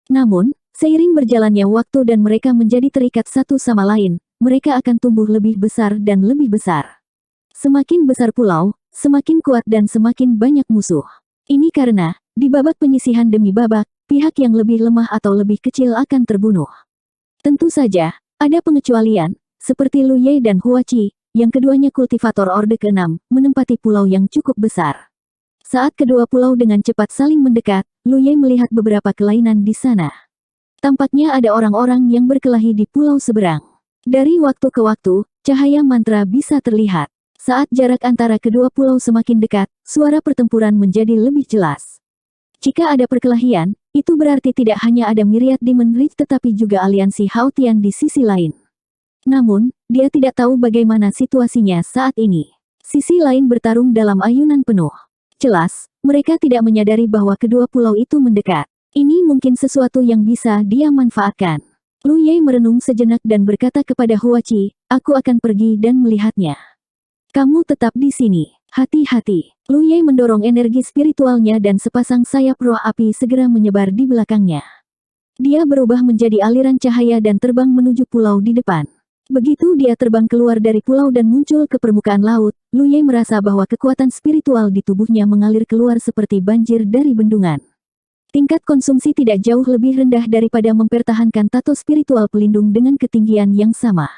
Namun, seiring berjalannya waktu dan mereka menjadi terikat satu sama lain, mereka akan tumbuh lebih besar dan lebih besar. Semakin besar pulau, semakin kuat dan semakin banyak musuh. Ini karena, di babak penyisihan demi babak, pihak yang lebih lemah atau lebih kecil akan terbunuh. Tentu saja, ada pengecualian, seperti Lu Ye dan Hua Qi, yang keduanya kultivator Orde ke-6, menempati pulau yang cukup besar. Saat kedua pulau dengan cepat saling mendekat, Lu Ye melihat beberapa kelainan di sana. Tampaknya ada orang-orang yang berkelahi di pulau seberang. Dari waktu ke waktu, cahaya mantra bisa terlihat. Saat jarak antara kedua pulau semakin dekat, suara pertempuran menjadi lebih jelas. Jika ada perkelahian, itu berarti tidak hanya ada Myriad Demon Ridge tetapi juga aliansi Haotian di sisi lain. Namun, dia tidak tahu bagaimana situasinya saat ini. Sisi lain bertarung dalam ayunan penuh. Jelas, mereka tidak menyadari bahwa kedua pulau itu mendekat. Ini mungkin sesuatu yang bisa dia manfaatkan. Lu Ye merenung sejenak dan berkata kepada Hua Qi, "Aku akan pergi dan melihatnya. Kamu tetap di sini. Hati-hati." Lu Ye mendorong energi spiritualnya dan sepasang sayap roh api segera menyebar di belakangnya. Dia berubah menjadi aliran cahaya dan terbang menuju pulau di depan. Begitu dia terbang keluar dari pulau dan muncul ke permukaan laut, Lu Ye merasa bahwa kekuatan spiritual di tubuhnya mengalir keluar seperti banjir dari bendungan. Tingkat konsumsi tidak jauh lebih rendah daripada mempertahankan tato spiritual pelindung dengan ketinggian yang sama.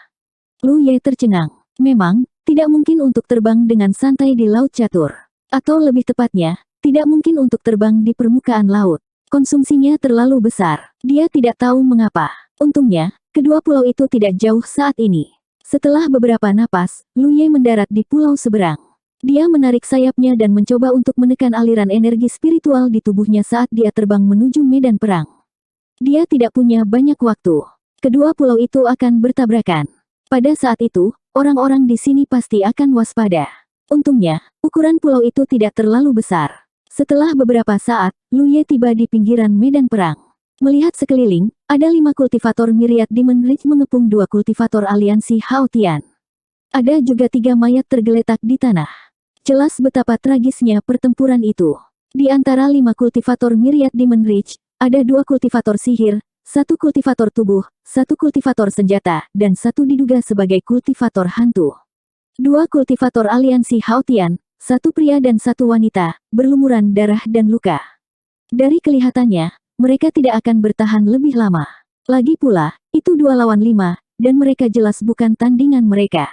Lu Ye tercengang. Memang, tidak mungkin untuk terbang dengan santai di laut catur. Atau lebih tepatnya, tidak mungkin untuk terbang di permukaan laut. Konsumsinya terlalu besar. Dia tidak tahu mengapa. Untungnya, kedua pulau itu tidak jauh saat ini. Setelah beberapa napas, Lu Ye mendarat di pulau seberang. Dia menarik sayapnya dan mencoba untuk menekan aliran energi spiritual di tubuhnya saat dia terbang menuju medan perang. Dia tidak punya banyak waktu. Kedua pulau itu akan bertabrakan. Pada saat itu, orang-orang di sini pasti akan waspada. Untungnya, ukuran pulau itu tidak terlalu besar. Setelah beberapa saat, Lu Ye tiba di pinggiran medan perang. Melihat sekeliling, ada 5 kultivator Myriad Demon Ridge mengepung 2 kultivator aliansi Haotian. Ada juga 3 mayat tergeletak di tanah. Jelas betapa tragisnya pertempuran itu. Di antara 5 kultivator Myriad Demon Ridge, ada 2 kultivator sihir, 1 kultivator tubuh, 1 kultivator senjata, dan 1 diduga sebagai kultivator hantu. 2 kultivator aliansi Haotian, 1 pria dan 1 wanita, berlumuran darah dan luka. Dari kelihatannya, mereka tidak akan bertahan lebih lama. Lagi pula, itu 2 lawan 5, dan mereka jelas bukan tandingan mereka.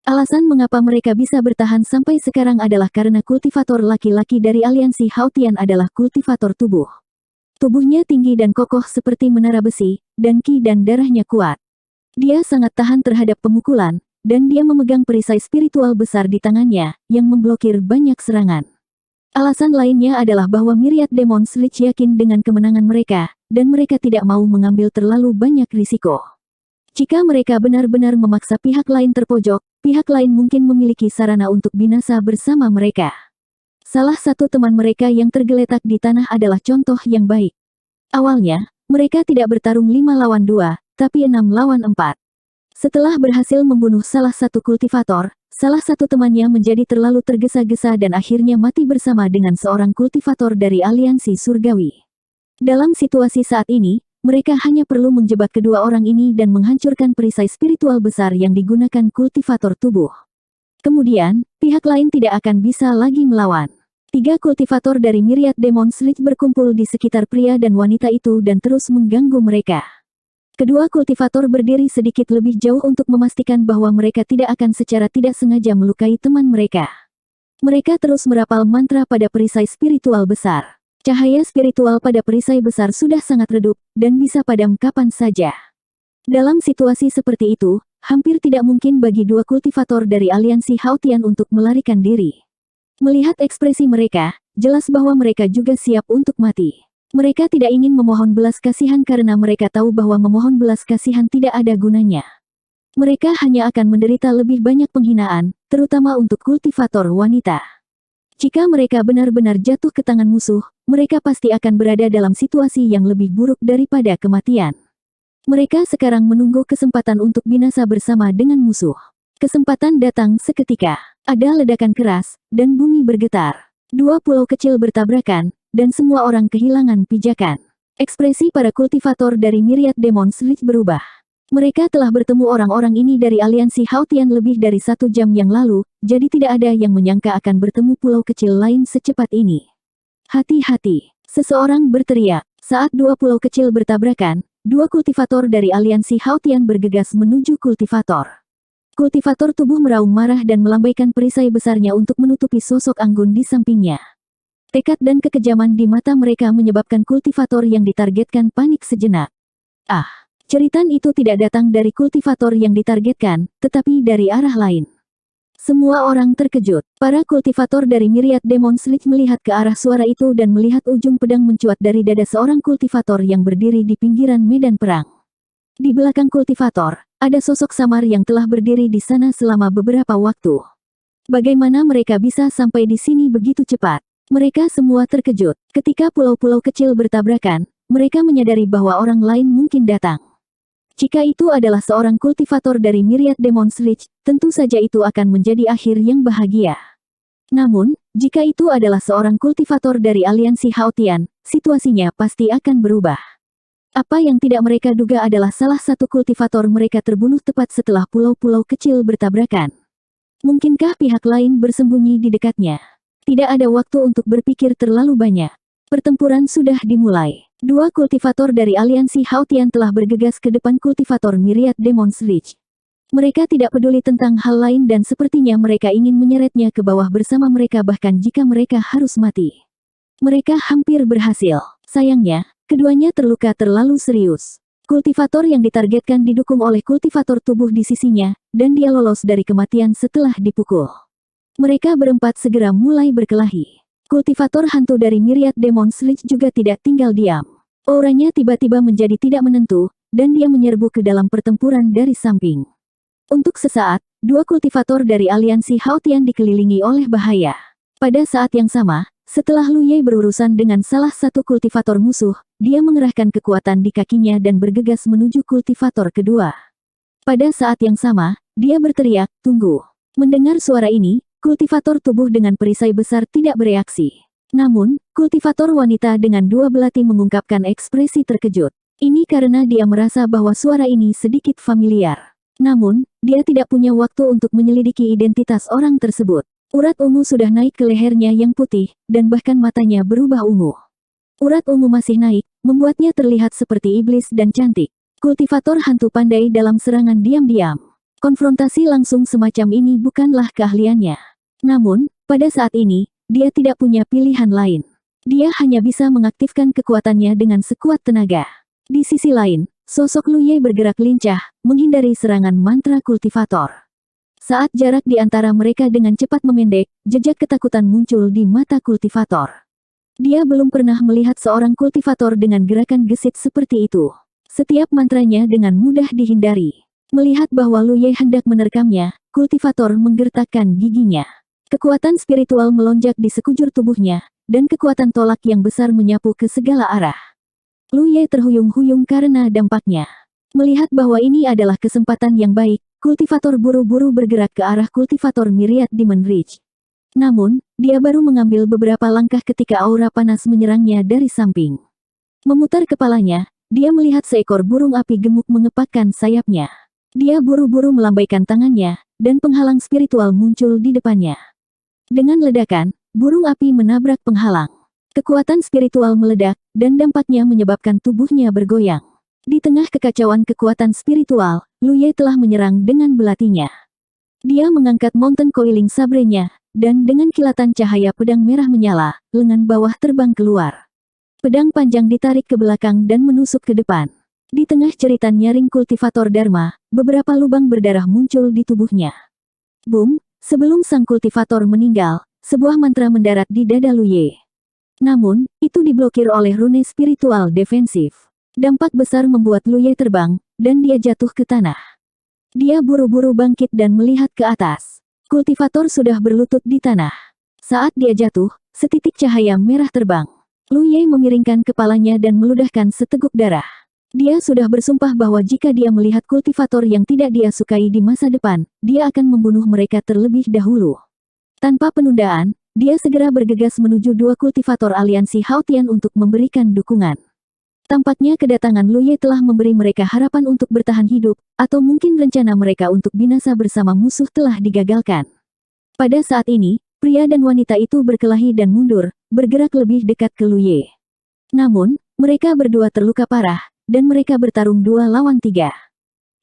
Alasan mengapa mereka bisa bertahan sampai sekarang adalah karena kultivator laki-laki dari aliansi Haotian adalah kultivator tubuh. Tubuhnya tinggi dan kokoh seperti menara besi, dan ki dan darahnya kuat. Dia sangat tahan terhadap pemukulan, dan dia memegang perisai spiritual besar di tangannya, yang memblokir banyak serangan. Alasan lainnya adalah bahwa Myriad Demon Ridge yakin dengan kemenangan mereka, dan mereka tidak mau mengambil terlalu banyak risiko. Jika mereka benar-benar memaksa pihak lain terpojok, pihak lain mungkin memiliki sarana untuk binasa bersama mereka. Salah satu teman mereka yang tergeletak di tanah adalah contoh yang baik. Awalnya, mereka tidak bertarung 5 lawan 2, tapi 6 lawan 4. Setelah berhasil membunuh salah satu kultivator, salah satu temannya menjadi terlalu tergesa-gesa dan akhirnya mati bersama dengan seorang kultivator dari aliansi surgawi. Dalam situasi saat ini, mereka hanya perlu menjebak kedua orang ini dan menghancurkan perisai spiritual besar yang digunakan kultivator tubuh. Kemudian, pihak lain tidak akan bisa lagi melawan. 3 kultivator dari Myriad Demon Ridge berkumpul di sekitar pria dan wanita itu dan terus mengganggu mereka. Kedua kultivator berdiri sedikit lebih jauh untuk memastikan bahwa mereka tidak akan secara tidak sengaja melukai teman mereka. Mereka terus merapal mantra pada perisai spiritual besar. Cahaya spiritual pada perisai besar sudah sangat redup, dan bisa padam kapan saja. Dalam situasi seperti itu, hampir tidak mungkin bagi 2 kultivator dari aliansi Haotian untuk melarikan diri. Melihat ekspresi mereka, jelas bahwa mereka juga siap untuk mati. Mereka tidak ingin memohon belas kasihan karena mereka tahu bahwa memohon belas kasihan tidak ada gunanya. Mereka hanya akan menderita lebih banyak penghinaan, terutama untuk kultivator wanita. Jika mereka benar-benar jatuh ke tangan musuh, mereka pasti akan berada dalam situasi yang lebih buruk daripada kematian. Mereka sekarang menunggu kesempatan untuk binasa bersama dengan musuh. Kesempatan datang seketika. Ada ledakan keras, dan bumi bergetar. 2 pulau kecil bertabrakan, dan semua orang kehilangan pijakan. Ekspresi para kultivator dari Myriad Demon Ridge berubah. Mereka telah bertemu orang-orang ini dari aliansi Haotian lebih dari 1 jam yang lalu, jadi tidak ada yang menyangka akan bertemu pulau kecil lain secepat ini. Hati-hati! Seseorang berteriak. Saat dua pulau kecil bertabrakan, dua kultivator dari aliansi Haotian bergegas menuju kultivator. Kultivator tubuh meraung marah dan melambaikan perisai besarnya untuk menutupi sosok Anggun di sampingnya. Tekad dan kekejaman di mata mereka menyebabkan kultivator yang ditargetkan panik sejenak. Ah! Ceritan itu tidak datang dari kultivator yang ditargetkan, tetapi dari arah lain. Semua orang terkejut. Para kultivator dari Myriad Demon Sledge melihat ke arah suara itu dan melihat ujung pedang mencuat dari dada seorang kultivator yang berdiri di pinggiran medan perang. Di belakang kultivator, ada sosok samar yang telah berdiri di sana selama beberapa waktu. Bagaimana mereka bisa sampai di sini begitu cepat? Mereka semua terkejut. Ketika pulau-pulau kecil bertabrakan, mereka menyadari bahwa orang lain mungkin datang. Jika itu adalah seorang kultivator dari Myriad Demon Sledge, tentu saja itu akan menjadi akhir yang bahagia. Namun, jika itu adalah seorang kultivator dari aliansi Haotian, situasinya pasti akan berubah. Apa yang tidak mereka duga adalah salah satu kultivator mereka terbunuh tepat setelah pulau-pulau kecil bertabrakan. Mungkinkah pihak lain bersembunyi di dekatnya? Tidak ada waktu untuk berpikir terlalu banyak. Pertempuran sudah dimulai. Dua kultivator dari aliansi Haotian telah bergegas ke depan kultivator Myriad Demon Sledge. Mereka tidak peduli tentang hal lain dan sepertinya mereka ingin menyeretnya ke bawah bersama mereka bahkan jika mereka harus mati. Mereka hampir berhasil. Sayangnya, keduanya terluka terlalu serius. Kultivator yang ditargetkan didukung oleh kultivator tubuh di sisinya, dan dia lolos dari kematian setelah dipukul. Mereka berempat segera mulai berkelahi. Kultivator hantu dari Myriad Demon Sledge juga tidak tinggal diam. Auranya tiba-tiba menjadi tidak menentu, dan dia menyerbu ke dalam pertempuran dari samping. Untuk sesaat, dua kultivator dari aliansi Haotian dikelilingi oleh bahaya. Pada saat yang sama, setelah Lu Ye berurusan dengan salah satu kultivator musuh, dia mengerahkan kekuatan di kakinya dan bergegas menuju kultivator kedua. Pada saat yang sama, dia berteriak, "Tunggu!" Mendengar suara ini, kultivator tubuh dengan perisai besar tidak bereaksi. Namun, kultivator wanita dengan dua belati mengungkapkan ekspresi terkejut. Ini karena dia merasa bahwa suara ini sedikit familiar. Namun, dia tidak punya waktu untuk menyelidiki identitas orang tersebut. Urat ungu sudah naik ke lehernya yang putih, dan bahkan matanya berubah ungu. Urat ungu masih naik, membuatnya terlihat seperti iblis dan cantik. Kultivator hantu pandai dalam serangan diam-diam. Konfrontasi langsung semacam ini bukanlah keahliannya. Namun, pada saat ini, dia tidak punya pilihan lain. Dia hanya bisa mengaktifkan kekuatannya dengan sekuat tenaga. Di sisi lain, sosok Lu Ye bergerak lincah, menghindari serangan mantra kultivator. Saat jarak di antara mereka dengan cepat memendek, jejak ketakutan muncul di mata kultivator. Dia belum pernah melihat seorang kultivator dengan gerakan gesit seperti itu. Setiap mantranya dengan mudah dihindari. Melihat bahwa Lu Ye hendak menerkamnya, kultivator menggertakkan giginya. Kekuatan spiritual melonjak di sekujur tubuhnya, dan kekuatan tolak yang besar menyapu ke segala arah. Lu Ye terhuyung-huyung karena dampaknya. Melihat bahwa ini adalah kesempatan yang baik, kultivator buru-buru bergerak ke arah kultivator Myriad Demon Ridge. Namun, dia baru mengambil beberapa langkah ketika aura panas menyerangnya dari samping. Memutar kepalanya, dia melihat seekor burung api gemuk mengepakkan sayapnya. Dia buru-buru melambaikan tangannya, dan penghalang spiritual muncul di depannya. Dengan ledakan, burung api menabrak penghalang. Kekuatan spiritual meledak, dan dampaknya menyebabkan tubuhnya bergoyang. Di tengah kekacauan kekuatan spiritual, Lu Ye telah menyerang dengan belatinya. Dia mengangkat mountain coiling sabrenya, dan dengan kilatan cahaya pedang merah menyala, lengan bawah terbang keluar. Pedang panjang ditarik ke belakang dan menusuk ke depan. Di tengah jeritan nyaring kultivator Dharma, beberapa lubang berdarah muncul di tubuhnya. Boom! Sebelum sang kultivator meninggal, sebuah mantra mendarat di dada Lu Ye. Namun, itu diblokir oleh rune spiritual defensif. Dampak besar membuat Lu Ye terbang, dan dia jatuh ke tanah. Dia buru-buru bangkit dan melihat ke atas. Kultivator sudah berlutut di tanah. Saat dia jatuh, setitik cahaya merah terbang. Lu Ye memiringkan kepalanya dan meludahkan seteguk darah. Dia sudah bersumpah bahwa jika dia melihat kultivator yang tidak dia sukai di masa depan, dia akan membunuh mereka terlebih dahulu. Tanpa penundaan, dia segera bergegas menuju dua kultivator aliansi Haotian untuk memberikan dukungan. Tampaknya kedatangan Lu Ye telah memberi mereka harapan untuk bertahan hidup, atau mungkin rencana mereka untuk binasa bersama musuh telah digagalkan. Pada saat ini, Pria dan wanita itu berkelahi dan mundur, bergerak lebih dekat ke Lu Ye. Namun, mereka berdua terluka parah, dan mereka bertarung 2 lawan 3.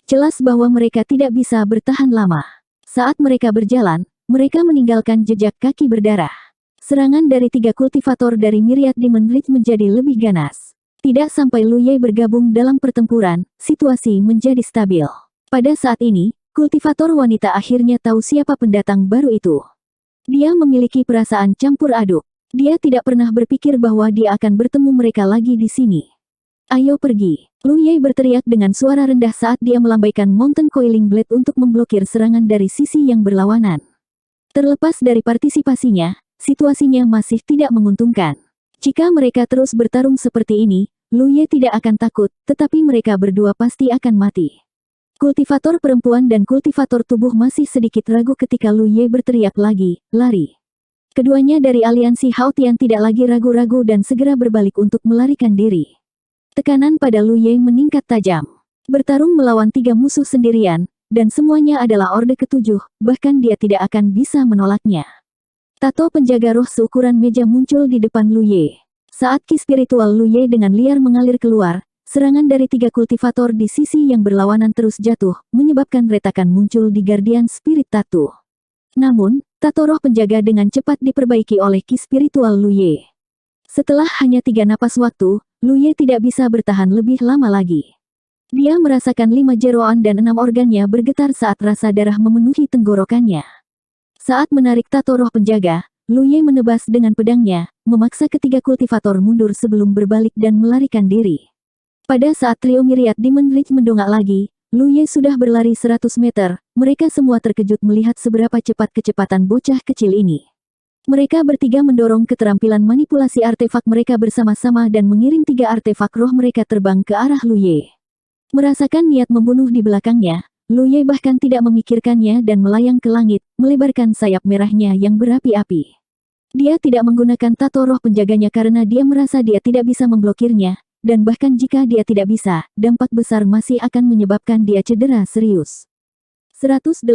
Jelas bahwa mereka tidak bisa bertahan lama. Saat mereka berjalan, mereka meninggalkan jejak kaki berdarah. Serangan dari 3 kultivator dari Myriad Demon Ridge menjadi lebih ganas. Tidak sampai Lu Ye bergabung dalam pertempuran, situasi menjadi stabil. Pada saat ini, kultivator wanita akhirnya tahu siapa pendatang baru itu. Dia memiliki perasaan campur aduk. Dia tidak pernah berpikir bahwa dia akan bertemu mereka lagi di sini. Ayo pergi. Lu Ye berteriak dengan suara rendah saat dia melambaikan Mountain Coiling Blade untuk memblokir serangan dari sisi yang berlawanan. Terlepas dari partisipasinya, situasinya masih tidak menguntungkan. Jika mereka terus bertarung seperti ini, Lu Ye tidak akan takut, tetapi mereka berdua pasti akan mati. Kultivator perempuan dan kultivator tubuh masih sedikit ragu ketika Lu Ye berteriak lagi, lari. Keduanya dari aliansi Haotian tidak lagi ragu-ragu dan segera berbalik untuk melarikan diri. Tekanan pada Lu Ye meningkat tajam. Bertarung melawan 3 musuh sendirian, dan semuanya adalah Orde ke-7, bahkan dia tidak akan bisa menolaknya. Tato penjaga roh seukuran meja muncul di depan Lu Ye. Saat ki spiritual Lu Ye dengan liar mengalir keluar, serangan dari 3 kultivator di sisi yang berlawanan terus jatuh, menyebabkan retakan muncul di Guardian Spirit Tattoo. Namun, tato roh penjaga dengan cepat diperbaiki oleh ki spiritual Lu Ye. Setelah hanya 3 napas waktu, Lu Ye tidak bisa bertahan lebih lama lagi. Dia merasakan 5 jeroan dan 6 organnya bergetar saat rasa darah memenuhi tenggorokannya. Saat menarik tato roh penjaga, Lu Ye menebas dengan pedangnya, memaksa ketiga kultivator mundur sebelum berbalik dan melarikan diri. Pada saat trio Myriad Demon Ridge mendongak lagi, Lu Ye sudah berlari 100 meter, mereka semua terkejut melihat seberapa cepat kecepatan bocah kecil ini. Mereka bertiga mendorong keterampilan manipulasi artefak mereka bersama-sama dan mengirim 3 artefak roh mereka terbang ke arah Lu Ye. Merasakan niat membunuh di belakangnya, Lu Ye bahkan tidak memikirkannya dan melayang ke langit, melebarkan sayap merahnya yang berapi-api. Dia tidak menggunakan tato roh penjaganya karena dia merasa dia tidak bisa memblokirnya, dan bahkan jika dia tidak bisa, dampak besar masih akan menyebabkan dia cedera serius. 189.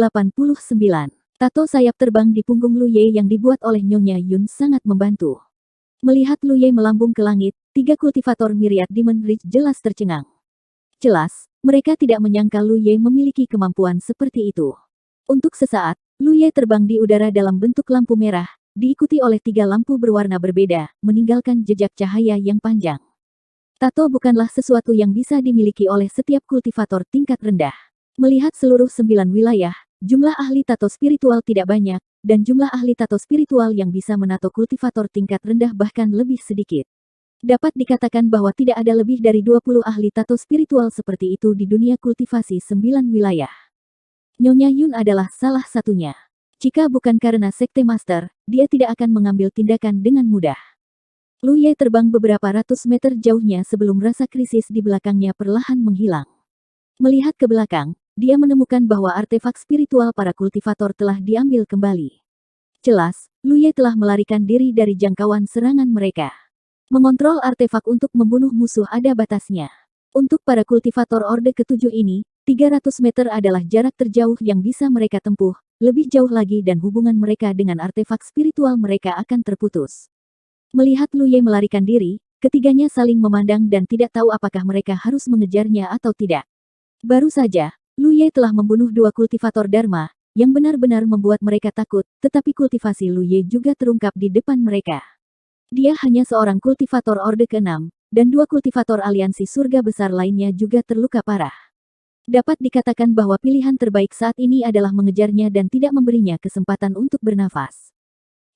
Tato sayap terbang di punggung Lu Ye yang dibuat oleh Nyonya Yun sangat membantu. Melihat Lu Ye melambung ke langit, 3 kultivator Myriad Demon Ridge jelas tercengang. Jelas, mereka tidak menyangka Lu Ye memiliki kemampuan seperti itu. Untuk sesaat, Lu Ye terbang di udara dalam bentuk lampu merah, diikuti oleh 3 lampu berwarna berbeda, meninggalkan jejak cahaya yang panjang. Tato bukanlah sesuatu yang bisa dimiliki oleh setiap kultivator tingkat rendah. Melihat seluruh 9 wilayah, jumlah ahli tato spiritual tidak banyak, dan jumlah ahli tato spiritual yang bisa menato kultivator tingkat rendah bahkan lebih sedikit. Dapat dikatakan bahwa tidak ada lebih dari 20 ahli tato spiritual seperti itu di dunia kultivasi 9 wilayah. Nyonya Yun adalah salah satunya. Jika bukan karena Sekte Master, dia tidak akan mengambil tindakan dengan mudah. Lu Ye terbang beberapa ratus meter jauhnya sebelum rasa krisis di belakangnya perlahan menghilang. Melihat ke belakang, dia menemukan bahwa artefak spiritual para kultivator telah diambil kembali. Jelas, Lu Ye telah melarikan diri dari jangkauan serangan mereka. Mengontrol artefak untuk membunuh musuh ada batasnya. Untuk para kultivator Orde ke-7 ini, 300 meter adalah jarak terjauh yang bisa mereka tempuh, lebih jauh lagi dan hubungan mereka dengan artefak spiritual mereka akan terputus. Melihat Lu Ye melarikan diri, ketiganya saling memandang dan tidak tahu apakah mereka harus mengejarnya atau tidak. Baru saja, Lu Ye telah membunuh 2 kultivator Dharma, yang benar-benar membuat mereka takut, tetapi kultivasi Lu Ye juga terungkap di depan mereka. Dia hanya seorang kultivator Orde ke-6, dan 2 kultivator aliansi surga besar lainnya juga terluka parah. Dapat dikatakan bahwa pilihan terbaik saat ini adalah mengejarnya dan tidak memberinya kesempatan untuk bernafas.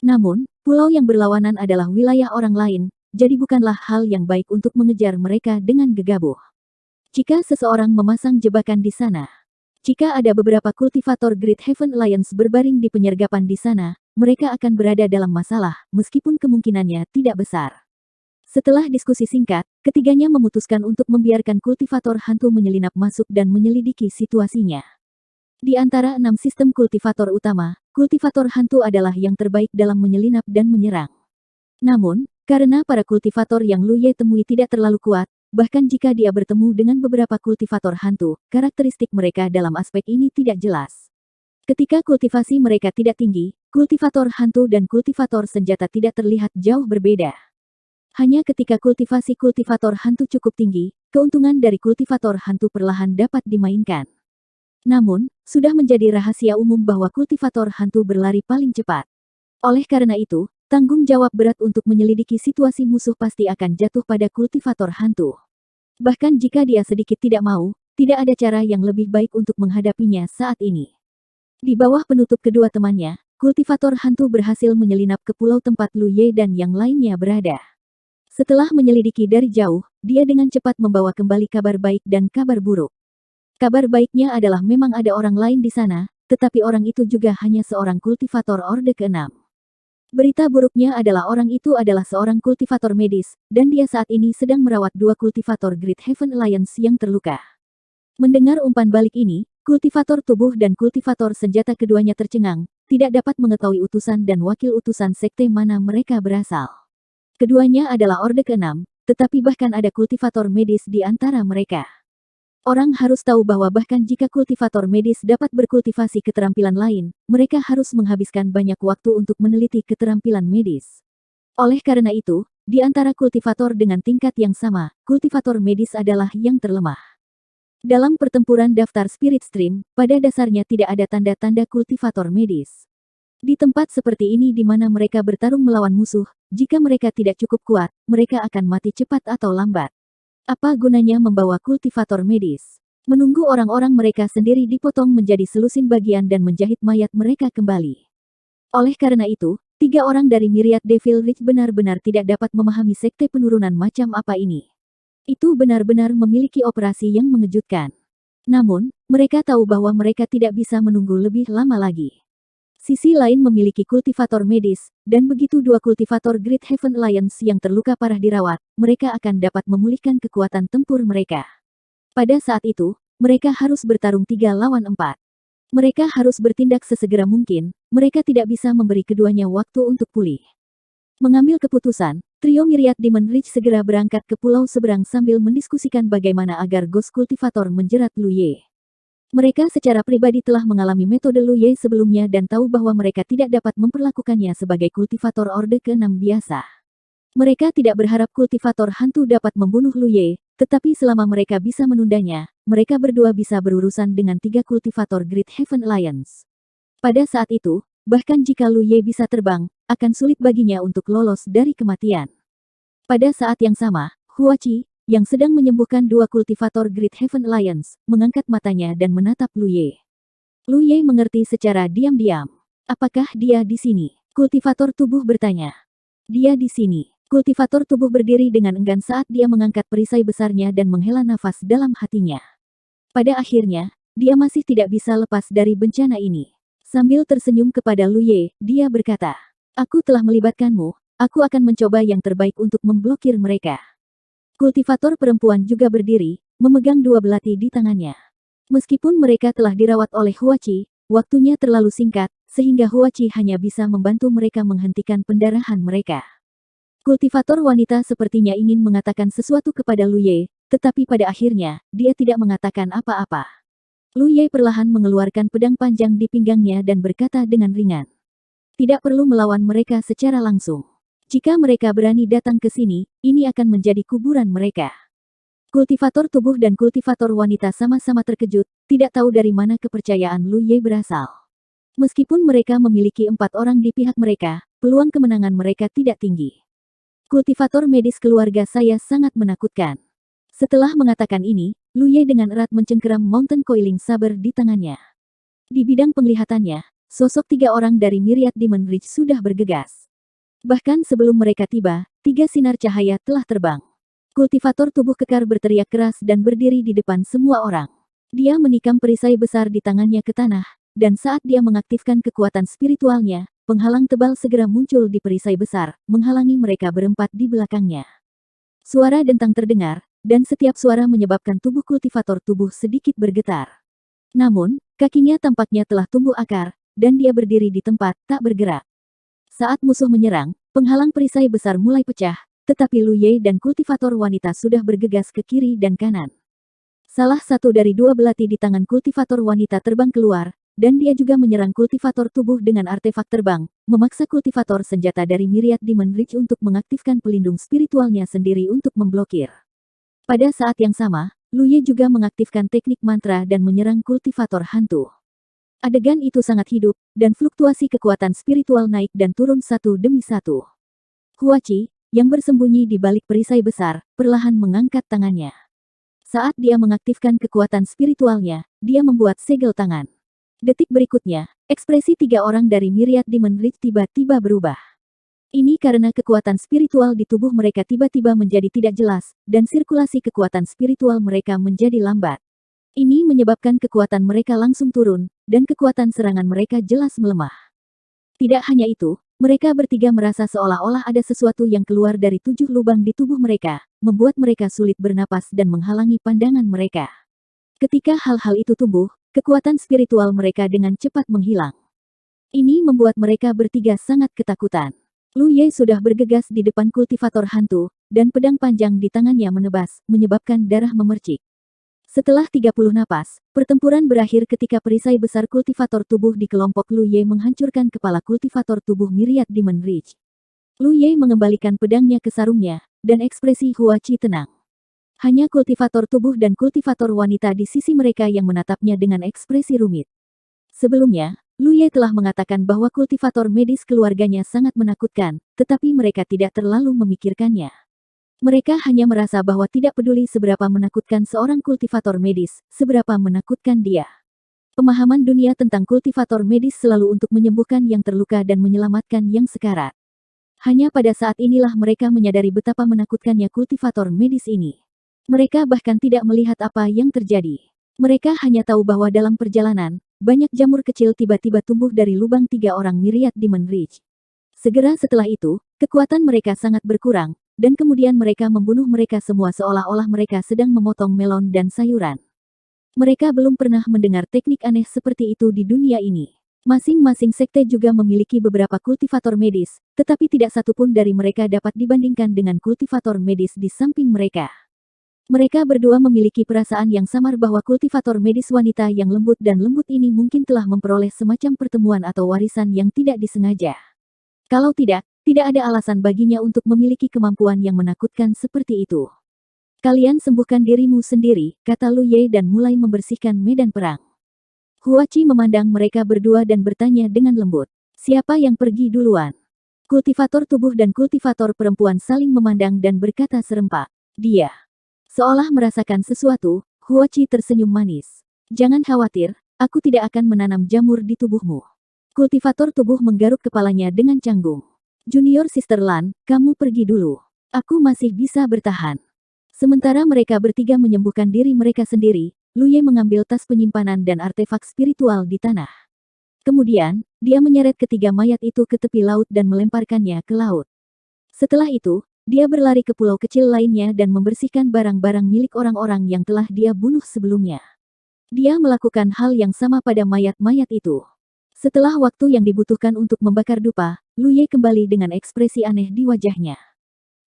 Namun, pulau yang berlawanan adalah wilayah orang lain, jadi bukanlah hal yang baik untuk mengejar mereka dengan gegabah. Jika seseorang memasang jebakan di sana, jika ada beberapa kultivator Great Heaven Alliance berbaring di penyergapan di sana, mereka akan berada dalam masalah, meskipun kemungkinannya tidak besar. Setelah diskusi singkat, ketiganya memutuskan untuk membiarkan kultivator hantu menyelinap masuk dan menyelidiki situasinya. Di antara 6 sistem kultivator utama, kultivator hantu adalah yang terbaik dalam menyelinap dan menyerang. Namun, karena para kultivator yang Lu Ye temui tidak terlalu kuat, bahkan jika dia bertemu dengan beberapa kultivator hantu, karakteristik mereka dalam aspek ini tidak jelas. Ketika kultivasi mereka tidak tinggi, kultivator hantu dan kultivator senjata tidak terlihat jauh berbeda. Hanya ketika kultivasi kultivator hantu cukup tinggi, keuntungan dari kultivator hantu perlahan dapat dimainkan. Namun, sudah menjadi rahasia umum bahwa kultivator hantu berlari paling cepat. Oleh karena itu, tanggung jawab berat untuk menyelidiki situasi musuh pasti akan jatuh pada kultivator hantu. Bahkan jika dia sedikit tidak mau, tidak ada cara yang lebih baik untuk menghadapinya saat ini. Di bawah penutup kedua temannya, kultivator hantu berhasil menyelinap ke pulau tempat Lu Ye dan yang lainnya berada. Setelah menyelidiki dari jauh, dia dengan cepat membawa kembali kabar baik dan kabar buruk. Kabar baiknya adalah memang ada orang lain di sana, tetapi orang itu juga hanya seorang kultivator Orde ke-6. Berita buruknya adalah orang itu adalah seorang kultivator medis, dan dia saat ini sedang merawat dua kultivator Great Heaven Alliance yang terluka. Mendengar umpan balik ini, kultivator tubuh dan kultivator senjata keduanya tercengang, tidak dapat mengetahui utusan dan wakil utusan sekte mana mereka berasal. Keduanya adalah Orde ke-6, tetapi bahkan ada kultivator medis di antara mereka. Orang harus tahu bahwa bahkan jika kultivator medis dapat berkultivasi keterampilan lain, mereka harus menghabiskan banyak waktu untuk meneliti keterampilan medis. Oleh karena itu, di antara kultivator dengan tingkat yang sama, kultivator medis adalah yang terlemah. Dalam pertempuran daftar Spirit Stream, pada dasarnya tidak ada tanda-tanda kultivator medis. Di tempat seperti ini di mana mereka bertarung melawan musuh, jika mereka tidak cukup kuat, mereka akan mati cepat atau lambat. Apa gunanya membawa kultivator medis? Menunggu orang-orang mereka sendiri dipotong menjadi selusin bagian dan menjahit mayat mereka kembali. Oleh karena itu, 3 orang dari Myriad Devil Ridge benar-benar tidak dapat memahami sekte penurunan macam apa ini. Itu benar-benar memiliki operasi yang mengejutkan. Namun, mereka tahu bahwa mereka tidak bisa menunggu lebih lama lagi. Sisi lain memiliki kultivator medis, dan begitu dua kultivator Great Heaven Alliance yang terluka parah dirawat, mereka akan dapat memulihkan kekuatan tempur mereka. Pada saat itu, mereka harus bertarung 3 lawan 4. Mereka harus bertindak sesegera mungkin, mereka tidak bisa memberi keduanya waktu untuk pulih. Mengambil keputusan, trio Myriad Demon Ridge segera berangkat ke pulau seberang sambil mendiskusikan bagaimana agar Ghost Cultivator menjerat Lu Ye. Mereka secara pribadi telah mengalami metode Lu Ye sebelumnya dan tahu bahwa mereka tidak dapat memperlakukannya sebagai kultivator Orde ke-6 biasa. Mereka tidak berharap kultivator hantu dapat membunuh Lu Ye, tetapi selama mereka bisa menundanya, mereka berdua bisa berurusan dengan 3 kultivator Great Heaven Alliance. Pada saat itu, bahkan jika Lu Ye bisa terbang, akan sulit baginya untuk lolos dari kematian. Pada saat yang sama, Huachi, yang sedang menyembuhkan 2 kultivator Great Heaven Alliance, mengangkat matanya dan menatap Lu Ye. Lu Ye mengerti secara diam-diam. Apakah dia di sini? Kultivator tubuh bertanya. Dia di sini. Kultivator tubuh berdiri dengan enggan saat dia mengangkat perisai besarnya dan menghela nafas dalam hatinya. Pada akhirnya, dia masih tidak bisa lepas dari bencana ini. Sambil tersenyum kepada Lu Ye, dia berkata, "Aku telah melibatkanmu, aku akan mencoba yang terbaik untuk memblokir mereka." Kultivator perempuan juga berdiri, memegang 2 belati di tangannya. Meskipun mereka telah dirawat oleh Huachi, waktunya terlalu singkat, sehingga Huachi hanya bisa membantu mereka menghentikan pendarahan mereka. Kultivator wanita sepertinya ingin mengatakan sesuatu kepada Lu Ye, tetapi pada akhirnya, dia tidak mengatakan apa-apa. Lu Ye perlahan mengeluarkan pedang panjang di pinggangnya dan berkata dengan ringan. Tidak perlu melawan mereka secara langsung. Jika mereka berani datang ke sini, ini akan menjadi kuburan mereka. Kultivator tubuh dan kultivator wanita sama-sama terkejut, tidak tahu dari mana kepercayaan Lu Ye berasal. Meskipun mereka memiliki 4 orang di pihak mereka, peluang kemenangan mereka tidak tinggi. Kultivator medis keluarga saya sangat menakutkan. Setelah mengatakan ini, Lu Ye dengan erat mencengkeram Mountain Coiling Saber di tangannya. Di bidang penglihatannya, sosok 3 orang dari Myriad Demon Ridge sudah bergegas. Bahkan sebelum mereka tiba, 3 sinar cahaya telah terbang. Kultivator tubuh kekar berteriak keras dan berdiri di depan semua orang. Dia menikam perisai besar di tangannya ke tanah, dan saat dia mengaktifkan kekuatan spiritualnya, penghalang tebal segera muncul di perisai besar, menghalangi mereka berempat di belakangnya. Suara dentang terdengar, dan setiap suara menyebabkan tubuh kultivator tubuh sedikit bergetar. Namun, kakinya tampaknya telah tumbuh akar, dan dia berdiri di tempat, tak bergerak. Saat musuh menyerang, penghalang perisai besar mulai pecah, tetapi Lu Ye dan kultivator wanita sudah bergegas ke kiri dan kanan. Salah satu dari 2 belati di tangan kultivator wanita terbang keluar, dan dia juga menyerang kultivator tubuh dengan artefak terbang, memaksa kultivator senjata dari Myriad Demon Reach untuk mengaktifkan pelindung spiritualnya sendiri untuk memblokir. Pada saat yang sama, Lu Ye juga mengaktifkan teknik mantra dan menyerang kultivator hantu. Adegan itu sangat hidup, dan fluktuasi kekuatan spiritual naik dan turun satu demi satu. Huachi, yang bersembunyi di balik perisai besar, perlahan mengangkat tangannya. Saat dia mengaktifkan kekuatan spiritualnya, dia membuat segel tangan. Detik berikutnya, ekspresi tiga orang dari Myriad Demon Reach tiba-tiba berubah. Ini karena kekuatan spiritual di tubuh mereka tiba-tiba menjadi tidak jelas, dan sirkulasi kekuatan spiritual mereka menjadi lambat. Ini menyebabkan kekuatan mereka langsung turun, dan kekuatan serangan mereka jelas melemah. Tidak hanya itu, mereka bertiga merasa seolah-olah ada sesuatu yang keluar dari 7 lubang di tubuh mereka, membuat mereka sulit bernapas dan menghalangi pandangan mereka. Ketika hal-hal itu tumbuh, kekuatan spiritual mereka dengan cepat menghilang. Ini membuat mereka bertiga sangat ketakutan. Lu Ye sudah bergegas di depan kultivator hantu, dan pedang panjang di tangannya menebas, menyebabkan darah memercik. Setelah 30 napas, pertempuran berakhir ketika perisai besar kultivator tubuh di kelompok Lu Ye menghancurkan kepala kultivator tubuh Myriad Demon Reach. Lu Ye mengembalikan pedangnya ke sarungnya, dan ekspresi Huachi tenang. Hanya kultivator tubuh dan kultivator wanita di sisi mereka yang menatapnya dengan ekspresi rumit. Sebelumnya, Lu Ye telah mengatakan bahwa kultivator medis keluarganya sangat menakutkan, tetapi mereka tidak terlalu memikirkannya. Mereka hanya merasa bahwa tidak peduli seberapa menakutkan seorang kultivator medis, seberapa menakutkan dia. Pemahaman dunia tentang kultivator medis selalu untuk menyembuhkan yang terluka dan menyelamatkan yang sekarat. Hanya pada saat inilah mereka menyadari betapa menakutkannya kultivator medis ini. Mereka bahkan tidak melihat apa yang terjadi. Mereka hanya tahu bahwa dalam perjalanan, banyak jamur kecil tiba-tiba tumbuh dari lubang 3 orang Myriad Demon Reach. Segera setelah itu, kekuatan mereka sangat berkurang, dan kemudian mereka membunuh mereka semua seolah-olah mereka sedang memotong melon dan sayuran. Mereka belum pernah mendengar teknik aneh seperti itu di dunia ini. Masing-masing sekte juga memiliki beberapa kultivator medis, tetapi tidak satupun dari mereka dapat dibandingkan dengan kultivator medis di samping mereka. Mereka berdua memiliki perasaan yang samar bahwa kultivator medis wanita yang lembut dan lembut ini mungkin telah memperoleh semacam pertemuan atau warisan yang tidak disengaja. Kalau tidak, tidak ada alasan baginya untuk memiliki kemampuan yang menakutkan seperti itu. Kalian sembuhkan dirimu sendiri, kata Lu Ye dan mulai membersihkan medan perang. Huachi memandang mereka berdua dan bertanya dengan lembut. Siapa yang pergi duluan? Kultivator tubuh dan kultivator perempuan saling memandang dan berkata serempak. Dia. Seolah merasakan sesuatu, Huachi tersenyum manis. Jangan khawatir, aku tidak akan menanam jamur di tubuhmu. Kultivator tubuh menggaruk kepalanya dengan canggung. Junior Sister Lan, kamu pergi dulu. Aku masih bisa bertahan. Sementara mereka bertiga menyembuhkan diri mereka sendiri, Lu Ye mengambil tas penyimpanan dan artefak spiritual di tanah. Kemudian, dia menyeret ketiga mayat itu ke tepi laut dan melemparkannya ke laut. Setelah itu, dia berlari ke pulau kecil lainnya dan membersihkan barang-barang milik orang-orang yang telah dia bunuh sebelumnya. Dia melakukan hal yang sama pada mayat-mayat itu. Setelah waktu yang dibutuhkan untuk membakar dupa, Lu Ye kembali dengan ekspresi aneh di wajahnya.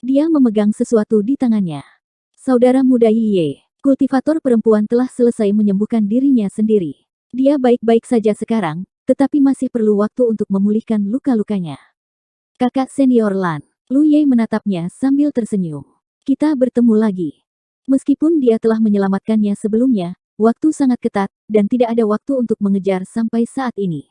Dia memegang sesuatu di tangannya. Saudara muda Ye, kultivator perempuan telah selesai menyembuhkan dirinya sendiri. Dia baik-baik saja sekarang, tetapi masih perlu waktu untuk memulihkan luka-lukanya. Kakak senior Lan. Lu Ye menatapnya sambil tersenyum. Kita bertemu lagi. Meskipun dia telah menyelamatkannya sebelumnya, waktu sangat ketat, dan tidak ada waktu untuk mengejar sampai saat ini.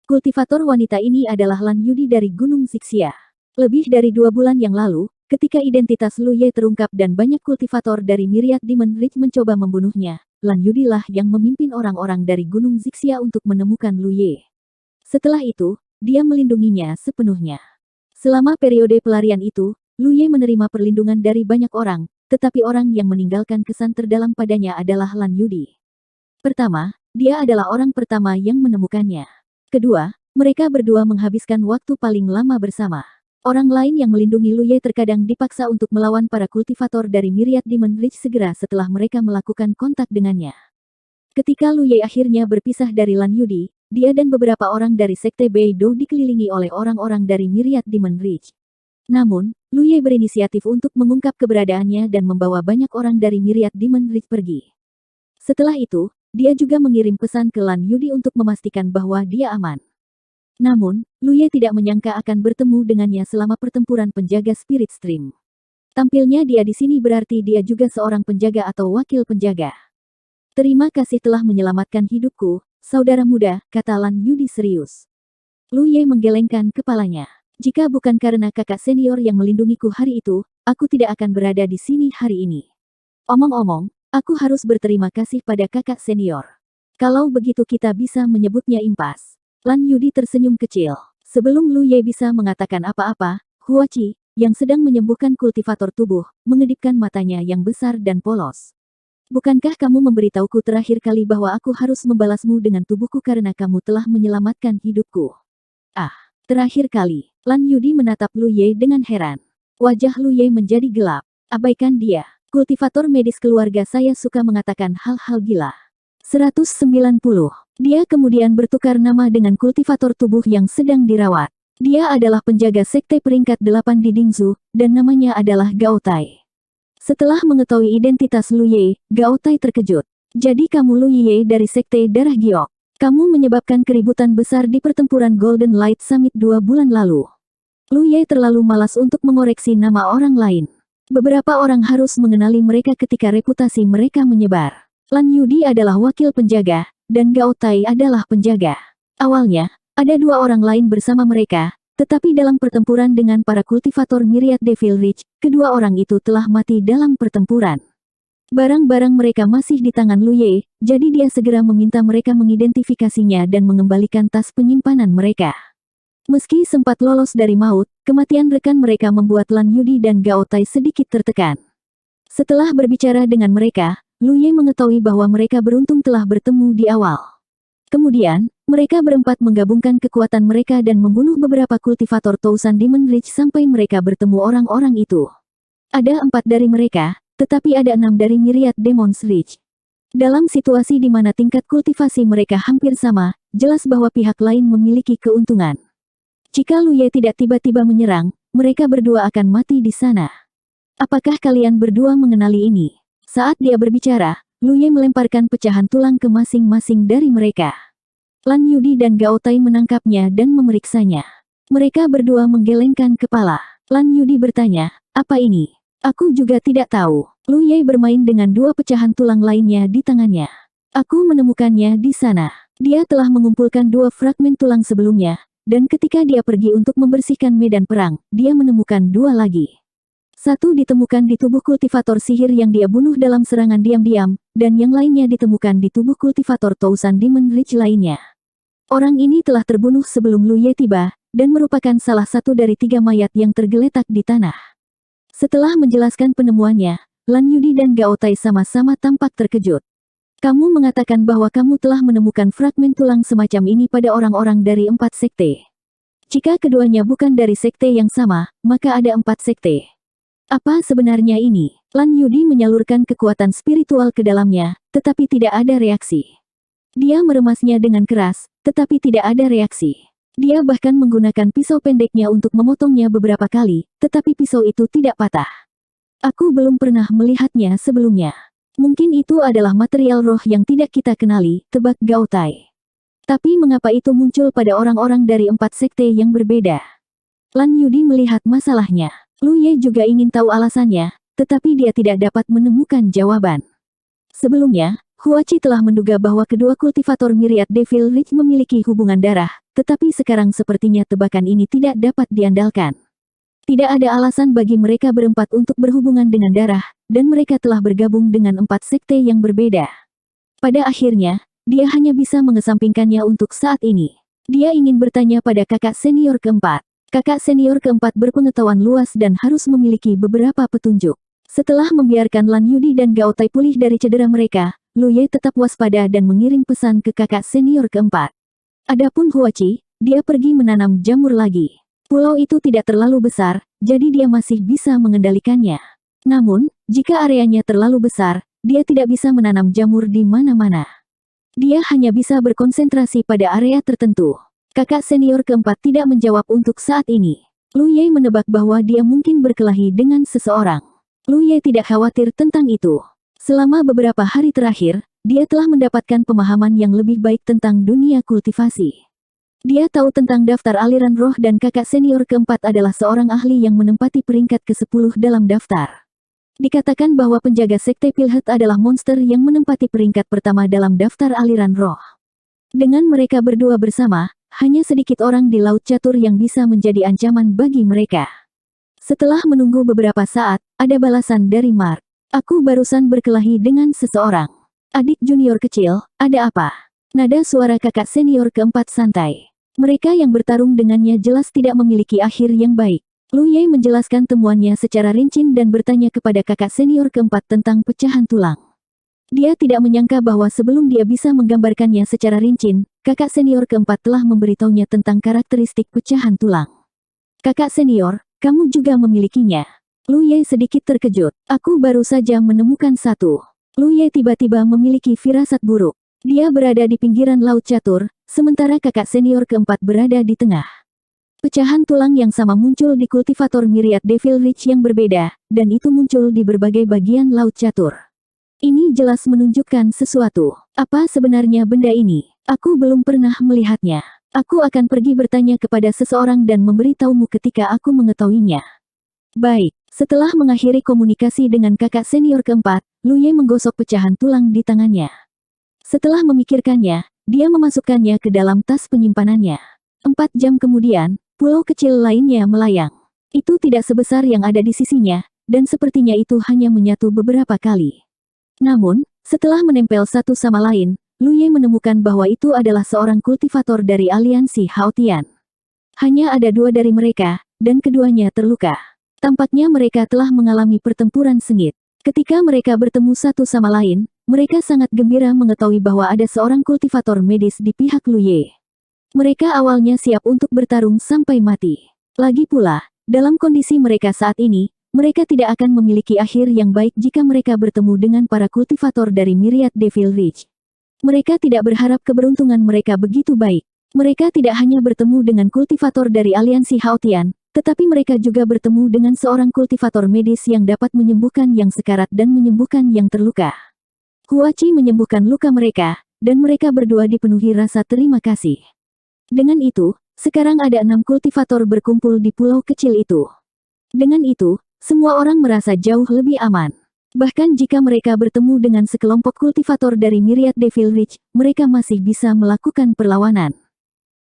Kultivator wanita ini adalah Lan Yudi dari Gunung Xixia. Lebih dari 2 bulan yang lalu, ketika identitas Lu Ye terungkap dan banyak kultivator dari Myriad Demon Reach mencoba membunuhnya, Lan Yudi lah yang memimpin orang-orang dari Gunung Xixia untuk menemukan Lu Ye. Setelah itu, dia melindunginya sepenuhnya. Selama periode pelarian itu, Lu Ye menerima perlindungan dari banyak orang, tetapi orang yang meninggalkan kesan terdalam padanya adalah Lan Yudi. Pertama, dia adalah orang pertama yang menemukannya. Kedua, mereka berdua menghabiskan waktu paling lama bersama. Orang lain yang melindungi Lu Ye terkadang dipaksa untuk melawan para kultivator dari Myriad Demon Reach segera setelah mereka melakukan kontak dengannya. Ketika Lu Ye akhirnya berpisah dari Lan Yudi, dia dan beberapa orang dari Sekte Beidou dikelilingi oleh orang-orang dari Myriad Demon Reach. Namun, Lu Ye berinisiatif untuk mengungkap keberadaannya dan membawa banyak orang dari Myriad Demon Reach pergi. Setelah itu, dia juga mengirim pesan ke Lan Yudi untuk memastikan bahwa dia aman. Namun, Lu Ye tidak menyangka akan bertemu dengannya selama pertempuran penjaga Spirit Stream. Tampilnya dia di sini berarti dia juga seorang penjaga atau wakil penjaga. Terima kasih telah menyelamatkan hidupku, saudara muda, kata Lan Yudi serius. Lu Ye menggelengkan kepalanya. Jika bukan karena kakak senior yang melindungiku hari itu, aku tidak akan berada di sini hari ini. Omong-omong, aku harus berterima kasih pada kakak senior. Kalau begitu kita bisa menyebutnya impas. Lan Yudi tersenyum kecil. Sebelum Lu Ye bisa mengatakan apa-apa, Huachi, yang sedang menyembuhkan kultivator tubuh, mengedipkan matanya yang besar dan polos. Bukankah kamu memberitahuku terakhir kali bahwa aku harus membalasmu dengan tubuhku karena kamu telah menyelamatkan hidupku? Ah, terakhir kali. Lan Yudi menatap Lu Ye dengan heran. Wajah Lu Ye menjadi gelap. Abaikan dia. Kultivator medis keluarga saya suka mengatakan hal-hal gila. 190. Dia kemudian bertukar nama dengan kultivator tubuh yang sedang dirawat. Dia adalah penjaga sekte peringkat 8 di Dingzu, dan namanya adalah Gao Tai. Setelah mengetahui identitas Lu Ye, Gao Tai terkejut. Jadi kamu Lu Ye dari sekte darah giok. Kamu menyebabkan keributan besar di pertempuran Golden Light Summit 2 bulan lalu. Lu Ye terlalu malas untuk mengoreksi nama orang lain. Beberapa orang harus mengenali mereka ketika reputasi mereka menyebar. Lan Yudi adalah wakil penjaga, dan Gao Tai adalah penjaga. Awalnya, ada dua orang lain bersama mereka, tetapi dalam pertempuran dengan para kultivator Myriad Devil Ridge, kedua orang itu telah mati dalam pertempuran. Barang-barang mereka masih di tangan Lu Ye, jadi dia segera meminta mereka mengidentifikasinya dan mengembalikan tas penyimpanan mereka. Meski sempat lolos dari maut, kematian rekan mereka membuat Lan Yudi dan Gao Tai sedikit tertekan. Setelah berbicara dengan mereka, Lu Ye mengetahui bahwa mereka beruntung telah bertemu di awal. Kemudian, mereka berempat menggabungkan kekuatan mereka dan membunuh beberapa kultivator Tousan Demon Ridge sampai mereka bertemu orang-orang itu. Ada 4 dari mereka, tetapi ada 6 dari Myriad Demons Ridge. Dalam situasi di mana tingkat kultivasi mereka hampir sama, jelas bahwa pihak lain memiliki keuntungan. Jika Lu Ye tidak tiba-tiba menyerang, mereka berdua akan mati di sana. Apakah kalian berdua mengenali ini? Saat dia berbicara, Lu Ye melemparkan pecahan tulang ke masing-masing dari mereka. Lan Yudi dan Gao Tai menangkapnya dan memeriksanya. Mereka berdua menggelengkan kepala. Lan Yudi bertanya, apa ini? Aku juga tidak tahu. Lu Ye bermain dengan 2 pecahan tulang lainnya di tangannya. Aku menemukannya di sana. Dia telah mengumpulkan 2 fragmen tulang sebelumnya, dan ketika dia pergi untuk membersihkan medan perang, dia menemukan 2 lagi. Satu ditemukan di tubuh kultivator sihir yang dia bunuh dalam serangan diam-diam, dan yang lainnya ditemukan di tubuh kultivator Tousan Demon Ridge lainnya. Orang ini telah terbunuh sebelum Lu Ye tiba, dan merupakan salah satu dari 3 mayat yang tergeletak di tanah. Setelah menjelaskan penemuannya, Lan Yudi dan Gao Tai sama-sama tampak terkejut. Kamu mengatakan bahwa kamu telah menemukan fragmen tulang semacam ini pada orang-orang dari 4 sekte. Jika keduanya bukan dari sekte yang sama, maka ada 4 sekte. Apa sebenarnya ini? Lan Yudi menyalurkan kekuatan spiritual ke dalamnya, tetapi tidak ada reaksi. Dia meremasnya dengan keras, tetapi tidak ada reaksi. Dia bahkan menggunakan pisau pendeknya untuk memotongnya beberapa kali, tetapi pisau itu tidak patah. Aku belum pernah melihatnya sebelumnya. Mungkin itu adalah material roh yang tidak kita kenali, tebak Gao Tai. Tapi mengapa itu muncul pada orang-orang dari 4 sekte yang berbeda? Lan Yudi melihat masalahnya. Lu Ye juga ingin tahu alasannya, tetapi dia tidak dapat menemukan jawaban. Sebelumnya, Huachi telah menduga bahwa kedua kultivator Myriad Devil Ridge memiliki hubungan darah, tetapi sekarang sepertinya tebakan ini tidak dapat diandalkan. Tidak ada alasan bagi mereka berempat untuk berhubungan dengan darah, dan mereka telah bergabung dengan 4 sekte yang berbeda. Pada akhirnya, dia hanya bisa mengesampingkannya untuk saat ini. Dia ingin bertanya pada kakak senior keempat. Kakak senior keempat berpengetahuan luas dan harus memiliki beberapa petunjuk. Setelah membiarkan Lan Yudi dan Gao Tai pulih dari cedera mereka, Lu Ye tetap waspada dan mengirim pesan ke kakak senior keempat. Adapun Huachi, dia pergi menanam jamur lagi. Pulau itu tidak terlalu besar, jadi dia masih bisa mengendalikannya. Namun, jika areanya terlalu besar, dia tidak bisa menanam jamur di mana-mana. Dia hanya bisa berkonsentrasi pada area tertentu. Kakak senior keempat tidak menjawab untuk saat ini. Lu Ye menebak bahwa dia mungkin berkelahi dengan seseorang. Lu Ye tidak khawatir tentang itu. Selama beberapa hari terakhir, dia telah mendapatkan pemahaman yang lebih baik tentang dunia kultivasi. Dia tahu tentang daftar aliran roh dan kakak senior keempat adalah seorang ahli yang menempati peringkat ke-10 dalam daftar. Dikatakan bahwa penjaga sekte Pilhet adalah monster yang menempati peringkat pertama dalam daftar aliran roh. Dengan mereka berdua bersama, hanya sedikit orang di Laut Catur yang bisa menjadi ancaman bagi mereka. Setelah menunggu beberapa saat, ada balasan dari Mark. Aku barusan berkelahi dengan seseorang. Adik junior kecil, ada apa? Nada suara kakak senior keempat santai. Mereka yang bertarung dengannya jelas tidak memiliki akhir yang baik. Lu Ye menjelaskan temuannya secara rinci dan bertanya kepada kakak senior keempat tentang pecahan tulang. Dia tidak menyangka bahwa sebelum dia bisa menggambarkannya secara rinci, kakak senior keempat telah memberitahunya tentang karakteristik pecahan tulang. Kakak senior, kamu juga memilikinya. Lu Ye sedikit terkejut. Aku baru saja menemukan satu. Lu Ye tiba-tiba memiliki firasat buruk. Dia berada di pinggiran Laut Catur, sementara kakak senior keempat berada di tengah. Pecahan tulang yang sama muncul di kultivator Myriad Devil Ridge yang berbeda, dan itu muncul di berbagai bagian Laut Catur. Ini jelas menunjukkan sesuatu. Apa sebenarnya benda ini? Aku belum pernah melihatnya. Aku akan pergi bertanya kepada seseorang dan memberitahumu ketika aku mengetahuinya. Baik, setelah mengakhiri komunikasi dengan kakak senior keempat, Lu Ye menggosok pecahan tulang di tangannya. Setelah memikirkannya, dia memasukkannya ke dalam tas penyimpanannya. 4 jam kemudian, pulau kecil lainnya melayang. Itu tidak sebesar yang ada di sisinya, dan sepertinya itu hanya menyatu beberapa kali. Namun, setelah menempel satu sama lain, Lu Ye menemukan bahwa itu adalah seorang kultivator dari aliansi Haotian. Hanya ada 2 dari mereka, dan keduanya terluka. Tampaknya mereka telah mengalami pertempuran sengit. Ketika mereka bertemu satu sama lain, mereka sangat gembira mengetahui bahwa ada seorang kultivator medis di pihak Lu Ye. Mereka awalnya siap untuk bertarung sampai mati. Lagi pula, dalam kondisi mereka saat ini, mereka tidak akan memiliki akhir yang baik jika mereka bertemu dengan para kultivator dari Myriad Devil Ridge. Mereka tidak berharap keberuntungan mereka begitu baik. Mereka tidak hanya bertemu dengan kultivator dari aliansi Haotian, tetapi mereka juga bertemu dengan seorang kultivator medis yang dapat menyembuhkan yang sekarat dan menyembuhkan yang terluka. Huachi menyembuhkan luka mereka, dan mereka berdua dipenuhi rasa terima kasih. Dengan itu, sekarang ada 6 kultivator berkumpul di pulau kecil itu. Dengan itu, semua orang merasa jauh lebih aman. Bahkan jika mereka bertemu dengan sekelompok kultivator dari Myriad Devil Ridge, mereka masih bisa melakukan perlawanan.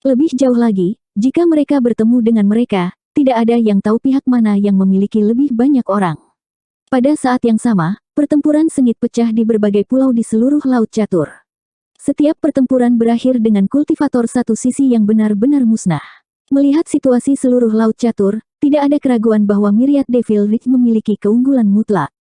Lebih jauh lagi, jika mereka bertemu dengan mereka, tidak ada yang tahu pihak mana yang memiliki lebih banyak orang. Pada saat yang sama, pertempuran sengit pecah di berbagai pulau di seluruh Laut Catur. Setiap pertempuran berakhir dengan kultivator satu sisi yang benar-benar musnah. Melihat situasi seluruh Laut Catur, tidak ada keraguan bahwa Myriad Devil Ridge memiliki keunggulan mutlak.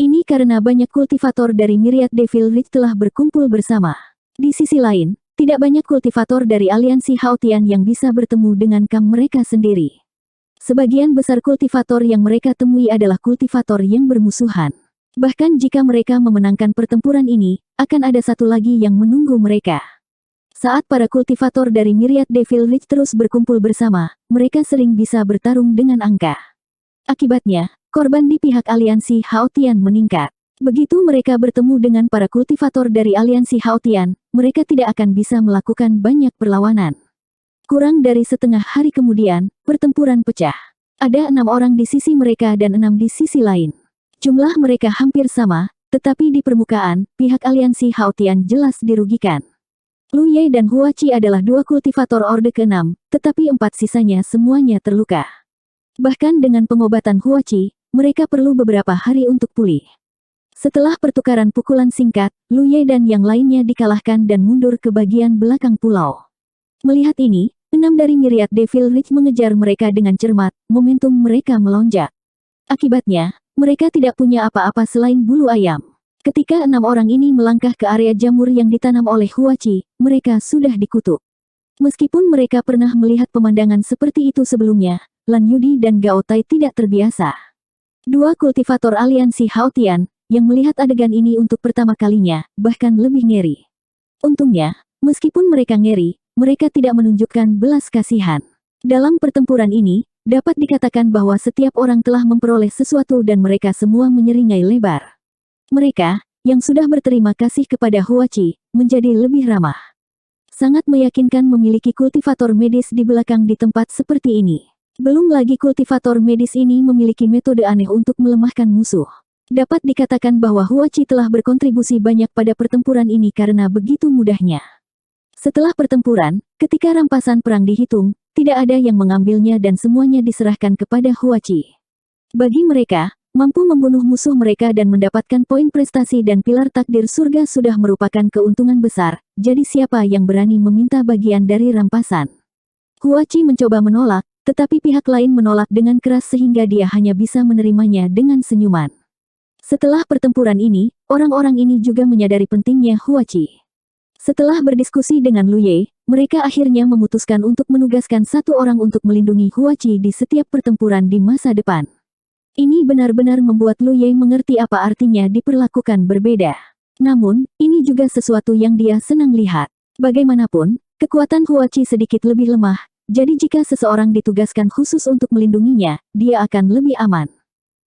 Ini karena banyak kultivator dari Myriad Devil Ridge telah berkumpul bersama. Di sisi lain, tidak banyak kultivator dari aliansi Haotian yang bisa bertemu dengan kam mereka sendiri. Sebagian besar kultivator yang mereka temui adalah kultivator yang bermusuhan. Bahkan jika mereka memenangkan pertempuran ini, akan ada satu lagi yang menunggu mereka. Saat para kultivator dari Myriad Devil Ridge terus berkumpul bersama, mereka sering bisa bertarung dengan angka. Akibatnya, korban di pihak aliansi Haotian meningkat. Begitu mereka bertemu dengan para kultivator dari aliansi Haotian, mereka tidak akan bisa melakukan banyak perlawanan. Kurang dari setengah hari kemudian, pertempuran pecah. Ada 6 orang di sisi mereka dan 6 di sisi lain. Jumlah mereka hampir sama, tetapi di permukaan, pihak aliansi Haotian jelas dirugikan. Lu Ye dan Huachi adalah 2 kultivator Orde ke-6, tetapi 4 sisanya semuanya terluka. Bahkan dengan pengobatan Huachi, mereka perlu beberapa hari untuk pulih. Setelah pertukaran pukulan singkat, Lu Ye dan yang lainnya dikalahkan dan mundur ke bagian belakang pulau. Melihat ini, 6 dari Myriad Devil Ridge mengejar mereka dengan cermat, momentum mereka melonjak. Akibatnya, mereka tidak punya apa-apa selain bulu ayam. Ketika 6 orang ini melangkah ke area jamur yang ditanam oleh Huachi, mereka sudah dikutuk. Meskipun mereka pernah melihat pemandangan seperti itu sebelumnya, Lan Yudi dan Gao Tai tidak terbiasa. 2 kultivator aliansi Haotian, yang melihat adegan ini untuk pertama kalinya, bahkan lebih ngeri. Untungnya, meskipun mereka ngeri, mereka tidak menunjukkan belas kasihan. Dalam pertempuran ini, dapat dikatakan bahwa setiap orang telah memperoleh sesuatu dan mereka semua menyeringai lebar. Mereka, yang sudah berterima kasih kepada Huachi, menjadi lebih ramah. Sangat meyakinkan memiliki kultivator medis di belakang di tempat seperti ini. Belum lagi kultivator medis ini memiliki metode aneh untuk melemahkan musuh. Dapat dikatakan bahwa Huachi telah berkontribusi banyak pada pertempuran ini karena begitu mudahnya. Setelah pertempuran, ketika rampasan perang dihitung, tidak ada yang mengambilnya dan semuanya diserahkan kepada Huachi. Bagi mereka, mampu membunuh musuh mereka dan mendapatkan poin prestasi dan pilar takdir surga sudah merupakan keuntungan besar, jadi siapa yang berani meminta bagian dari rampasan? Huachi mencoba menolak, tetapi pihak lain menolak dengan keras sehingga dia hanya bisa menerimanya dengan senyuman. Setelah pertempuran ini, orang-orang ini juga menyadari pentingnya Huachi. Setelah berdiskusi dengan Lu Ye, mereka akhirnya memutuskan untuk menugaskan satu orang untuk melindungi Huachi di setiap pertempuran di masa depan. Ini benar-benar membuat Lu Ye mengerti apa artinya diperlakukan berbeda. Namun, ini juga sesuatu yang dia senang lihat. Bagaimanapun, kekuatan Huachi sedikit lebih lemah, jadi jika seseorang ditugaskan khusus untuk melindunginya, dia akan lebih aman.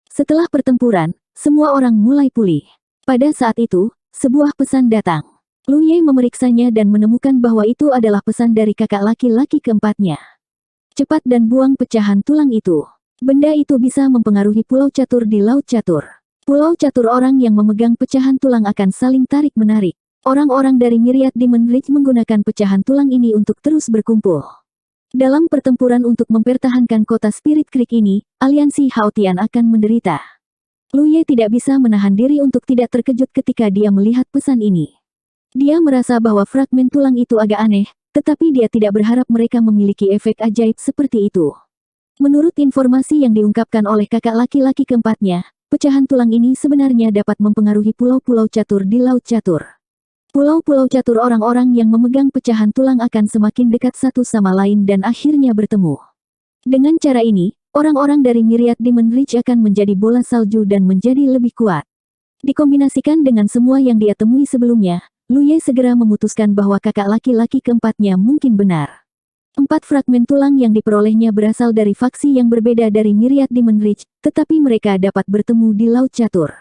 Setelah pertempuran, semua orang mulai pulih. Pada saat itu, sebuah pesan datang. Lu Ye memeriksanya dan menemukan bahwa itu adalah pesan dari kakak laki-laki keempatnya. Cepat dan buang pecahan tulang itu. Benda itu bisa mempengaruhi pulau catur di Laut Catur. Pulau catur orang yang memegang pecahan tulang akan saling tarik-menarik. Orang-orang dari Myriad Demon Ridge menggunakan pecahan tulang ini untuk terus berkumpul. Dalam pertempuran untuk mempertahankan kota Spirit Creek ini, aliansi Haotian akan menderita. Lu Ye tidak bisa menahan diri untuk tidak terkejut ketika dia melihat pesan ini. Dia merasa bahwa fragmen tulang itu agak aneh, tetapi dia tidak berharap mereka memiliki efek ajaib seperti itu. Menurut informasi yang diungkapkan oleh kakak laki-laki keempatnya, pecahan tulang ini sebenarnya dapat mempengaruhi pulau-pulau catur di Laut Catur. Pulau-pulau catur orang-orang yang memegang pecahan tulang akan semakin dekat satu sama lain dan akhirnya bertemu. Dengan cara ini, orang-orang dari Myriad Demon Ridge akan menjadi bola salju dan menjadi lebih kuat. Dikombinasikan dengan semua yang dia temui sebelumnya, Lu Ye segera memutuskan bahwa kakak laki-laki keempatnya mungkin benar. 4 fragmen tulang yang diperolehnya berasal dari faksi yang berbeda dari Myriad Demon Ridge, tetapi mereka dapat bertemu di Laut Catur.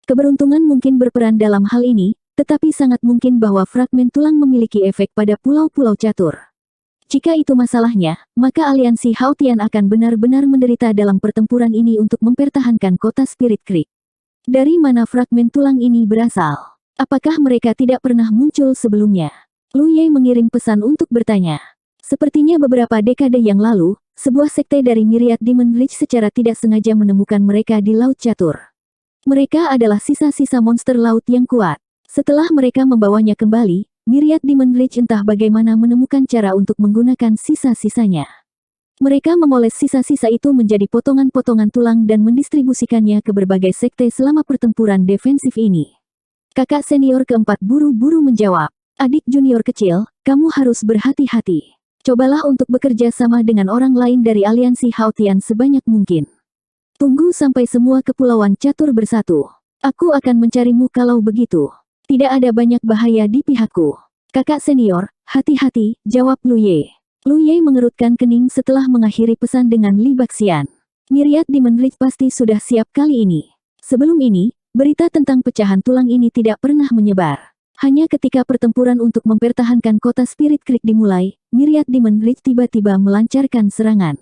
Keberuntungan mungkin berperan dalam hal ini, tetapi sangat mungkin bahwa fragmen tulang memiliki efek pada pulau-pulau catur. Jika itu masalahnya, maka aliansi Haotian akan benar-benar menderita dalam pertempuran ini untuk mempertahankan kota Spirit Creek. Dari mana fragmen tulang ini berasal? Apakah mereka tidak pernah muncul sebelumnya? Lu Ye mengirim pesan untuk bertanya. Sepertinya beberapa dekade yang lalu, sebuah sekte dari Myriad Demon Ridge secara tidak sengaja menemukan mereka di Laut Catur. Mereka adalah sisa-sisa monster laut yang kuat. Setelah mereka membawanya kembali, Myriad Demon Ridge entah bagaimana menemukan cara untuk menggunakan sisa-sisanya. Mereka memoles sisa-sisa itu menjadi potongan-potongan tulang dan mendistribusikannya ke berbagai sekte selama pertempuran defensif ini. Kakak senior keempat buru-buru menjawab, adik junior kecil, kamu harus berhati-hati. Cobalah untuk bekerja sama dengan orang lain dari aliansi Haotian sebanyak mungkin. Tunggu sampai semua kepulauan catur bersatu. Aku akan mencarimu kalau begitu. Tidak ada banyak bahaya di pihakku. Kakak senior, hati-hati, jawab Lu Ye. Lu Ye mengerutkan kening setelah mengakhiri pesan dengan Li Baxian. Myriad Demon Ridge pasti sudah siap kali ini. Sebelum ini, berita tentang pecahan tulang ini tidak pernah menyebar. Hanya ketika pertempuran untuk mempertahankan kota Spirit Creek dimulai, Myriad Demon Ridge tiba-tiba melancarkan serangan.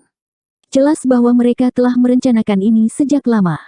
Jelas bahwa mereka telah merencanakan ini sejak lama.